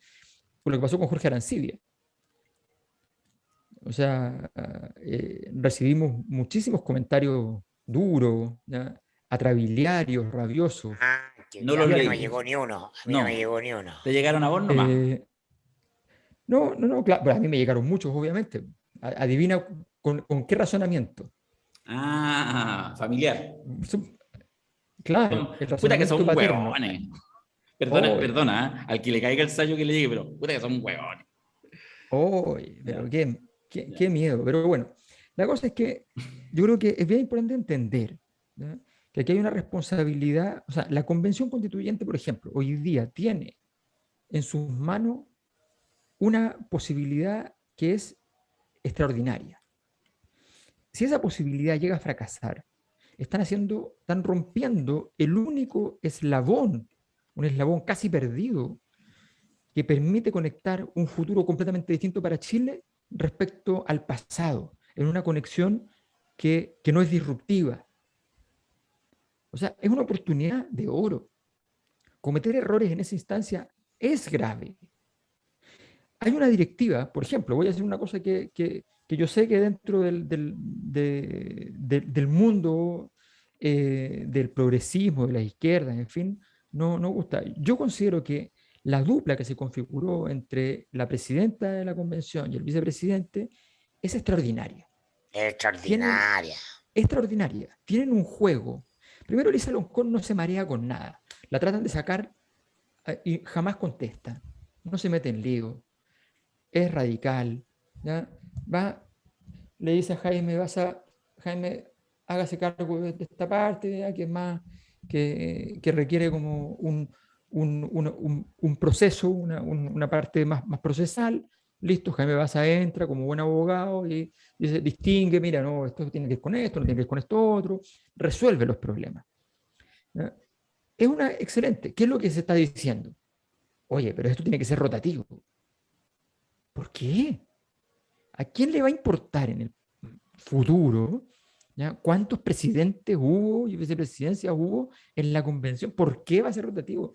S5: por lo que pasó con Jorge Arancibia. O sea, recibimos muchísimos comentarios duros, ¿ya? Atrabiliarios, rabiosos.
S2: No los leí. No me llegó ni uno. A mí no me llegó ni uno.
S1: ¿Te llegaron a vos nomás?
S5: No, claro. Bueno, a mí me llegaron muchos, obviamente. Adivina con qué razonamiento.
S1: Familiar.
S5: Claro.
S1: Puta que son huevones. Perdona, al que le caiga el sallo que le llegue, pero puta que son huevones.
S5: Pero qué miedo. Pero bueno, la cosa es que yo creo que es bien importante entender, ¿no?, que aquí hay una responsabilidad. O sea, la Convención Constituyente, por ejemplo, hoy día tiene en sus manos una posibilidad que es extraordinaria. Si esa posibilidad llega a fracasar, están rompiendo el único eslabón, un eslabón casi perdido, que permite conectar un futuro completamente distinto para Chile respecto al pasado, en una conexión que no es disruptiva. O sea, es una oportunidad de oro. Cometer errores en esa instancia es grave. Hay una directiva, por ejemplo, voy a decir una cosa que yo sé que dentro del mundo del progresismo, de la izquierda, en fin, no gusta. Yo considero que la dupla que se configuró entre la presidenta de la convención y el vicepresidente es extraordinaria. Extraordinaria. Tienen un juego. Primero, Elisa Loncón no se marea con nada. La tratan de sacar y jamás contesta. No se mete en lío. Es radical. ¿Ya? Le dice a Jaime, Jaime, hágase cargo de esta parte, ¿ya?, que es más, que requiere como un proceso, una parte más procesal. Listo, Jaime Baza entra como buen abogado y dice, distingue, mira, no, esto tiene que ir con esto, no tiene que ir con esto otro, resuelve los problemas. ¿Ya? Es una excelente. ¿Qué es lo que se está diciendo? Oye, pero esto tiene que ser rotativo. ¿Por qué? ¿A quién le va a importar en el futuro, ¿ya?, cuántos presidentes hubo y vicepresidencias hubo en la convención? ¿Por qué va a ser rotativo?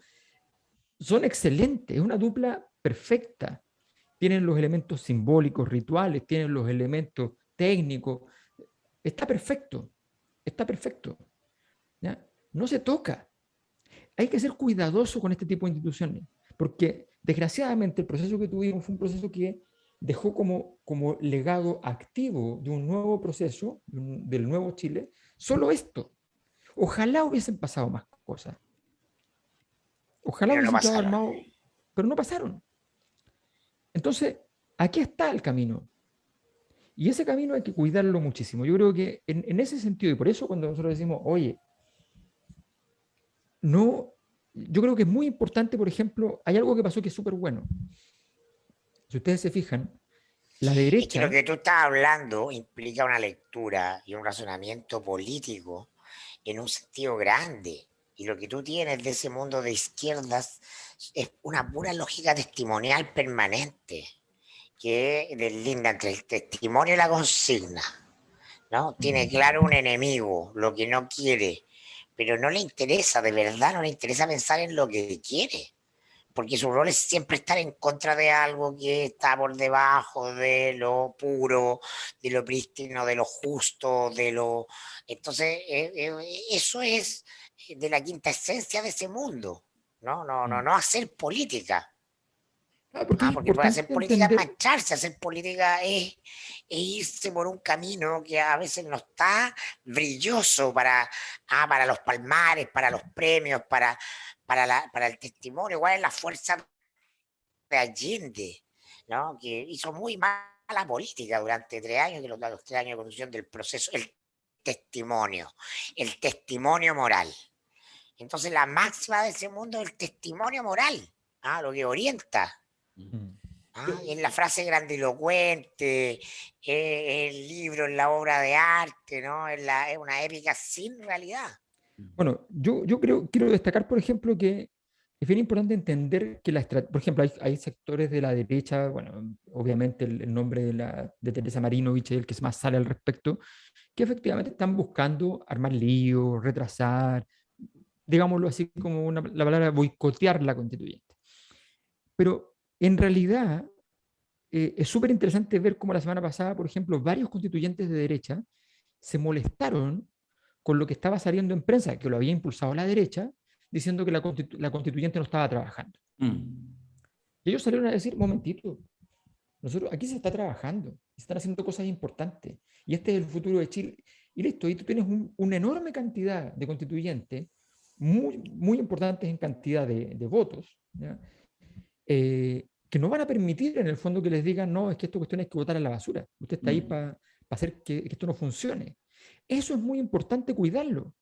S5: Son excelentes, es una dupla perfecta. tienen los elementos simbólicos, rituales, tienen los elementos técnicos. Está perfecto, está perfecto. ¿Ya? No se toca. Hay que ser cuidadoso con este tipo de instituciones, porque desgraciadamente el proceso que tuvimos fue un proceso que dejó como legado activo de un nuevo proceso, del nuevo Chile, solo esto. Ojalá hubiesen pasado más cosas. Ojalá
S2: Pero no
S5: hubiesen quedado
S2: pasaron.
S5: armados, pero no pasaron. Entonces, aquí está el camino. Y ese camino hay que cuidarlo muchísimo. Yo creo que en ese sentido, y por eso cuando nosotros decimos, oye, no, yo creo que es muy importante, por ejemplo, hay algo que pasó que es súper bueno. Si ustedes se fijan, la
S2: Es que lo
S5: derecha,
S2: que tú estás hablando implica una lectura y un razonamiento político en un sentido grande. Y lo que tú tienes de ese mundo de izquierdas es una pura lógica testimonial permanente, que deslinda entre el testimonio y la consigna, ¿no? Tiene claro un enemigo, lo que no quiere, pero no le interesa, de verdad, no le interesa pensar en lo que quiere, porque su rol es siempre estar en contra de algo que está por debajo de lo puro, de lo prístino, de lo justo, de lo... Entonces, eso es de la quinta esencia de ese mundo, ¿no? No hacer política.
S5: porque es
S2: Porque para
S5: importante
S2: hacer política es
S5: entender,
S2: mancharse, hacer política es irse por un camino que a veces no está brilloso para los palmares, para los premios, para el testimonio. Igual es la fuerza de Allende, ¿no? Que hizo muy mala política durante 3 años, los 3 años de conducción del proceso, el testimonio moral. Entonces la máxima de ese mundo es el testimonio moral, lo que orienta. En la frase grandilocuente, el libro, en la obra de arte, ¿no? Es una épica sin realidad.
S5: bueno, yo quiero destacar, por ejemplo, que es bien importante entender que por ejemplo, hay sectores de la derecha, bueno, obviamente el nombre de Teresa Marinovich es el que más sale al respecto, que efectivamente están buscando armar líos, retrasar, digámoslo así como la palabra boicotear la constituyente. Pero en realidad es súper interesante ver cómo la semana pasada, por ejemplo, varios constituyentes de derecha se molestaron con lo que estaba saliendo en prensa, que lo había impulsado la derecha, diciendo que la constituyente no estaba trabajando. Y ellos salieron a decir, momentito, nosotros aquí se está trabajando, se están haciendo cosas importantes, y este es el futuro de Chile. Y listo, y tú tienes una enorme cantidad de constituyentes, muy, muy importantes en cantidad de votos, que no van a permitir en el fondo que les digan, no, es que esta cuestión hay que botar a la basura. Usted está ahí para hacer que esto no funcione. Eso es muy importante cuidarlo.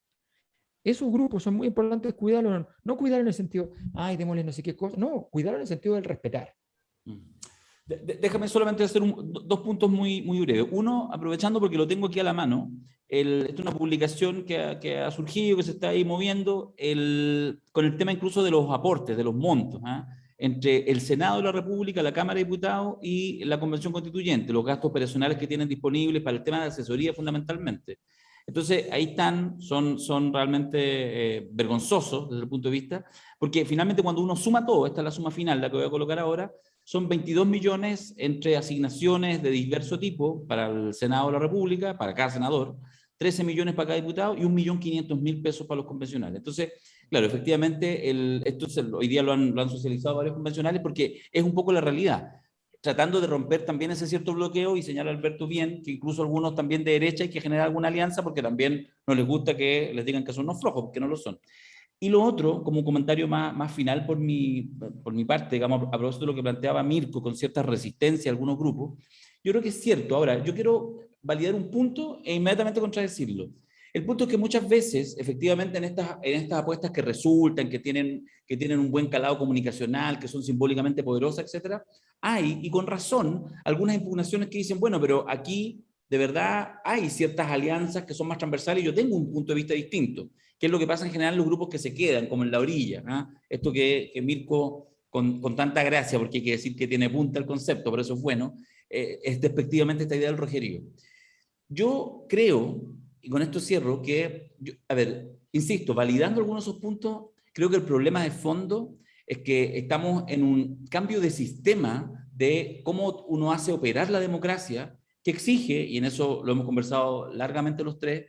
S5: Esos grupos son muy importantes cuidarlo, no cuidarlo en el sentido, ay, démosle no sé qué cosa, no, cuidarlo en el sentido del respetar.
S1: Déjame solamente hacer dos puntos muy, muy breves. Uno, aprovechando porque lo tengo aquí a la mano, esta es una publicación que ha surgido, que se está ahí moviendo, con el tema incluso de los aportes, de los montos, entre el Senado de la República, la Cámara de Diputados y la Convención Constituyente, los gastos operacionales que tienen disponibles para el tema de asesoría fundamentalmente. Entonces, ahí están, son realmente vergonzosos desde el punto de vista, porque finalmente cuando uno suma todo, esta es la suma final, la que voy a colocar ahora, son 22 millones entre asignaciones de diverso tipo para el Senado de la República, para cada senador, 13 millones para cada diputado y 1.500.000 pesos para los convencionales. Entonces, claro, efectivamente, hoy día lo han socializado varios convencionales porque es un poco la realidad, tratando de romper también ese cierto bloqueo, y señala Alberto bien que incluso algunos también de derecha hay que generar alguna alianza porque también no les gusta que les digan que son unos flojos, porque no lo son. Y lo otro, como un comentario más final por mi parte, digamos, a propósito de lo que planteaba Mirko, con cierta resistencia a algunos grupos, yo creo que es cierto. Ahora, yo quiero validar un punto e inmediatamente contradecirlo. El punto es que muchas veces, efectivamente, en estas apuestas que resultan, que tienen un buen calado comunicacional, que son simbólicamente poderosas, etcétera, hay, y con razón, algunas impugnaciones que dicen, bueno, pero aquí de verdad hay ciertas alianzas que son más transversales y yo tengo un punto de vista distinto, que es lo que pasa en general en los grupos que se quedan, como en la orilla. Esto que Mirko, con tanta gracia, porque hay que decir que tiene punta el concepto, pero eso es bueno, es despectivamente esta idea del rojerío. Yo creo, y con esto cierro, que, insisto, validando algunos de esos puntos, creo que el problema de fondo es que estamos en un cambio de sistema de cómo uno hace operar la democracia, que exige, y en eso lo hemos conversado largamente los tres,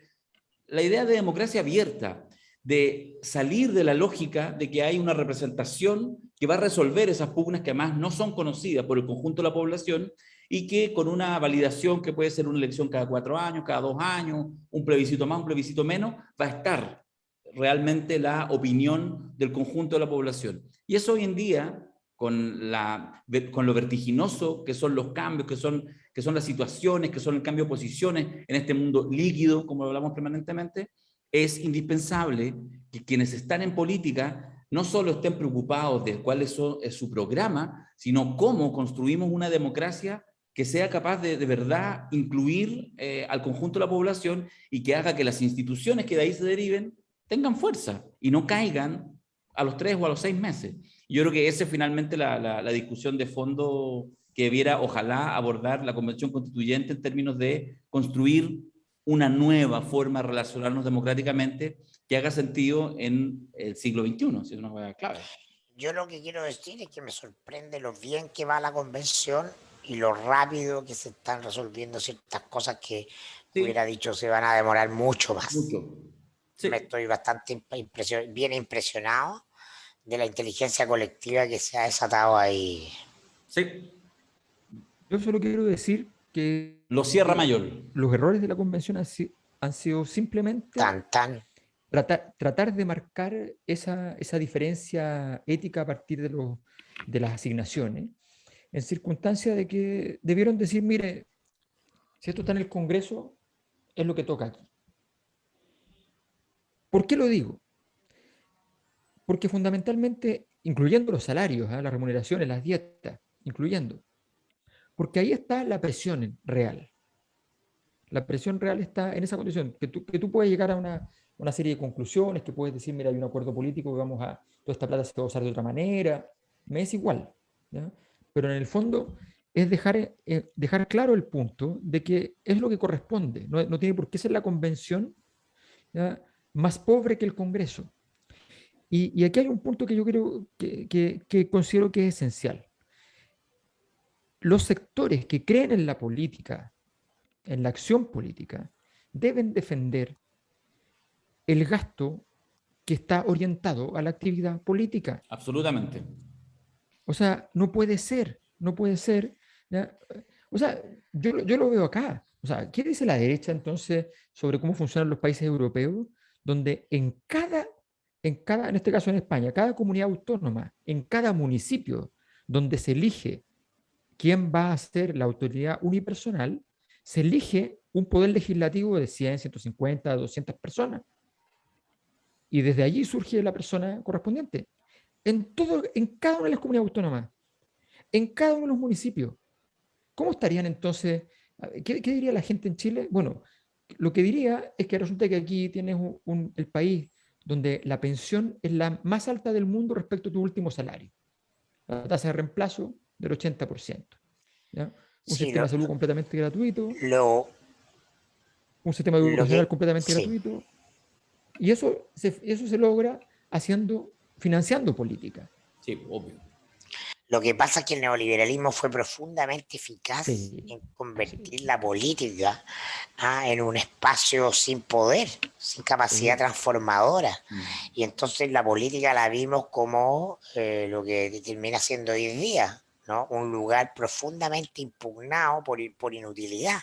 S1: la idea de democracia abierta, de salir de la lógica de que hay una representación que va a resolver esas pugnas que además no son conocidas por el conjunto de la población y que con una validación que puede ser una elección cada 4 años, cada 2 años, un plebiscito más, un plebiscito menos, va a estar realmente la opinión del conjunto de la población. Y eso hoy en día, con lo vertiginoso que son los cambios, que son las situaciones, que son el cambio de posiciones en este mundo líquido, como lo hablamos permanentemente, es indispensable que quienes están en política no solo estén preocupados de cuál es su programa, sino cómo construimos una democracia que sea capaz de verdad incluir al conjunto de la población y que haga que las instituciones que de ahí se deriven tengan fuerza y no caigan a los 3 o a los 6 meses. Yo creo que esa es finalmente la discusión de fondo que debiera, ojalá, abordar la Convención Constituyente en términos de construir una nueva forma de relacionarnos democráticamente que haga sentido en el siglo XXI, si es una cosa clave.
S2: Yo lo que quiero decir es que me sorprende lo bien que va la convención y lo rápido que se están resolviendo ciertas cosas que
S1: Sí.
S2: Hubiera dicho se van a demorar mucho más.
S1: Mucho. Sí.
S2: Me estoy bastante bien impresionado de la inteligencia colectiva que se ha desatado ahí.
S1: Sí.
S5: Yo solo quiero decir que
S1: Lo cierra Mayor.
S5: los errores de la convención han sido simplemente tratar de marcar esa diferencia ética a partir de las asignaciones, en circunstancia de que debieron decir, mire, si esto está en el Congreso, es lo que toca aquí. ¿Por qué lo digo? Porque fundamentalmente, incluyendo los salarios, las remuneraciones, las dietas, incluyendo, porque ahí está la presión real. La presión real está en esa condición, que tú puedes llegar a una serie de conclusiones, que puedes decir, mira, hay un acuerdo político, toda esta plata se va a usar de otra manera, me es igual, ¿ya? Pero en el fondo es dejar claro el punto de que es lo que corresponde, no tiene por qué ser la convención, ¿ya?, más pobre que el Congreso. Y aquí hay un punto que yo creo que considero que es esencial. Los sectores que creen en la política, en la acción política, deben defender el gasto que está orientado a la actividad política.
S1: Absolutamente.
S5: O sea, no puede ser, ¿ya? O sea, yo lo veo acá. O sea, ¿qué dice la derecha entonces sobre cómo funcionan los países europeos? Donde en este caso en España, cada comunidad autónoma, en cada municipio donde se elige quién va a ser la autoridad unipersonal, se elige un poder legislativo de 100, 150, 200 personas. Y desde allí surge la persona correspondiente. En cada una de las comunidades autónomas, en cada uno de los municipios. ¿Cómo estarían entonces? ¿Qué diría la gente en Chile? Bueno, lo que diría es que resulta que aquí tienes el país donde la pensión es la más alta del mundo respecto a tu último salario. La tasa de reemplazo del 80%. ¿Ya? Un sistema de salud completamente gratuito. Un sistema educacional completamente gratuito. Y eso se logra financiando política.
S1: Sí, obvio.
S2: Lo que pasa es que el neoliberalismo fue profundamente eficaz en convertir la política en un espacio sin poder, sin capacidad transformadora. Y entonces la política la vimos como lo que termina siendo hoy en día, ¿no? Un lugar profundamente impugnado por inutilidad,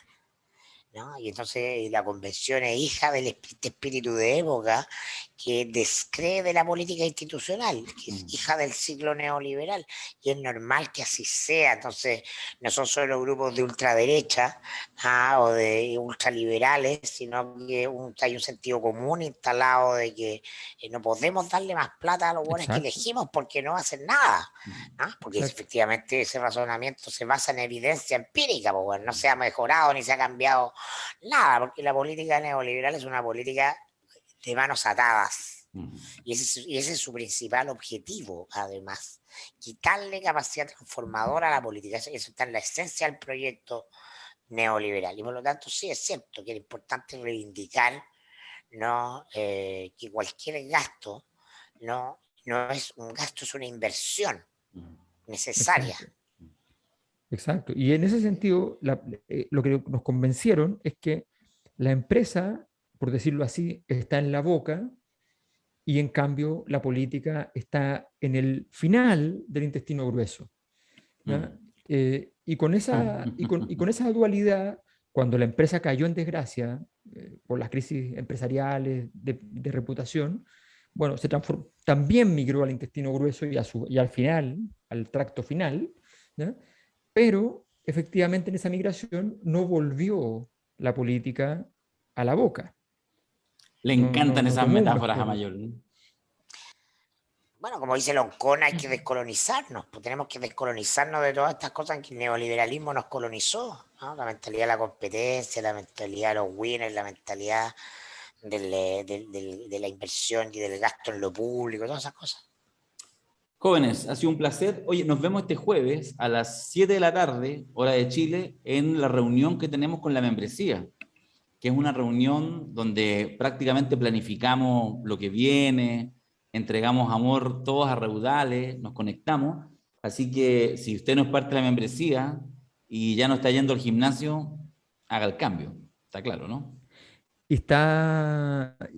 S2: ¿no? Y entonces la convención es hija del espíritu de época que descree de la política institucional, que es hija del ciclo neoliberal, y es normal que así sea. Entonces no son solo grupos de ultraderecha o de ultraliberales, sino que hay un sentido común instalado de que no podemos darle más plata a los buenos que elegimos porque no hacen nada, ¿no? Porque efectivamente ese razonamiento se basa en evidencia empírica, pues no se ha mejorado ni se ha cambiado nada, porque la política neoliberal es una política de manos atadas. Y ese es su principal objetivo, además. Quitarle capacidad transformadora a la política. Eso está en la esencia del proyecto neoliberal. Y por lo tanto, sí es cierto que es importante reivindicar, ¿no? Que cualquier gasto no es un gasto, es una inversión necesaria.
S5: Exacto. Y en ese sentido, lo que nos convencieron es que la empresa, por decirlo así, está en la boca y en cambio la política está en el final del intestino grueso. ¿Ya? Y con esa dualidad, cuando la empresa cayó en desgracia por las crisis empresariales de reputación, bueno, también migró al intestino grueso y al final, al tracto final, ¿ya? Pero efectivamente en esa migración no volvió la política a la boca.
S1: Le encantan esas
S5: tomó un
S1: metáforas a
S5: mejor-
S1: Mayor.
S2: Bueno, como dice Loncón, hay que descolonizarnos, pues tenemos que descolonizarnos de todas estas cosas en que el neoliberalismo nos colonizó, ¿no? La mentalidad de la competencia, la mentalidad de los winners, la mentalidad de la inversión y del gasto en lo público, todas esas cosas.
S1: Jóvenes, ha sido un placer. Oye, nos vemos este jueves a las 7 de la tarde, hora de Chile, en la reunión que tenemos con la membresía, que es una reunión donde prácticamente planificamos lo que viene, entregamos amor todos a raudales, nos conectamos. Así que si usted no es parte de la membresía y ya no está yendo al gimnasio, haga el cambio. Está claro, ¿no?
S5: Y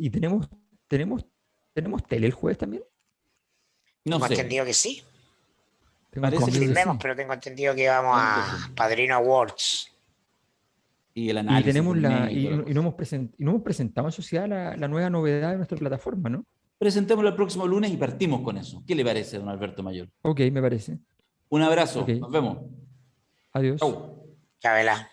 S5: tenemos tele el jueves también.
S1: No
S2: Tengo
S1: sé.
S2: entendido que sí.
S5: Tengo
S1: Parece que
S5: entendido que
S2: Confirmemos,
S5: sí.
S2: pero tengo entendido que vamos a Padrino Awards.
S1: Y el
S5: Y
S1: análisis
S5: tenemos
S1: del
S5: la,
S1: medio y toda la
S5: y no hemos presentado en sociedad la nueva novedad de nuestra plataforma, ¿no?
S1: Presentémoslo el próximo lunes y partimos con eso. ¿Qué le parece, don Alberto Mayor?
S5: Ok, me parece.
S1: Un abrazo.
S5: Ok.
S1: Nos vemos.
S5: Adiós.
S1: Chau.
S2: Chabela.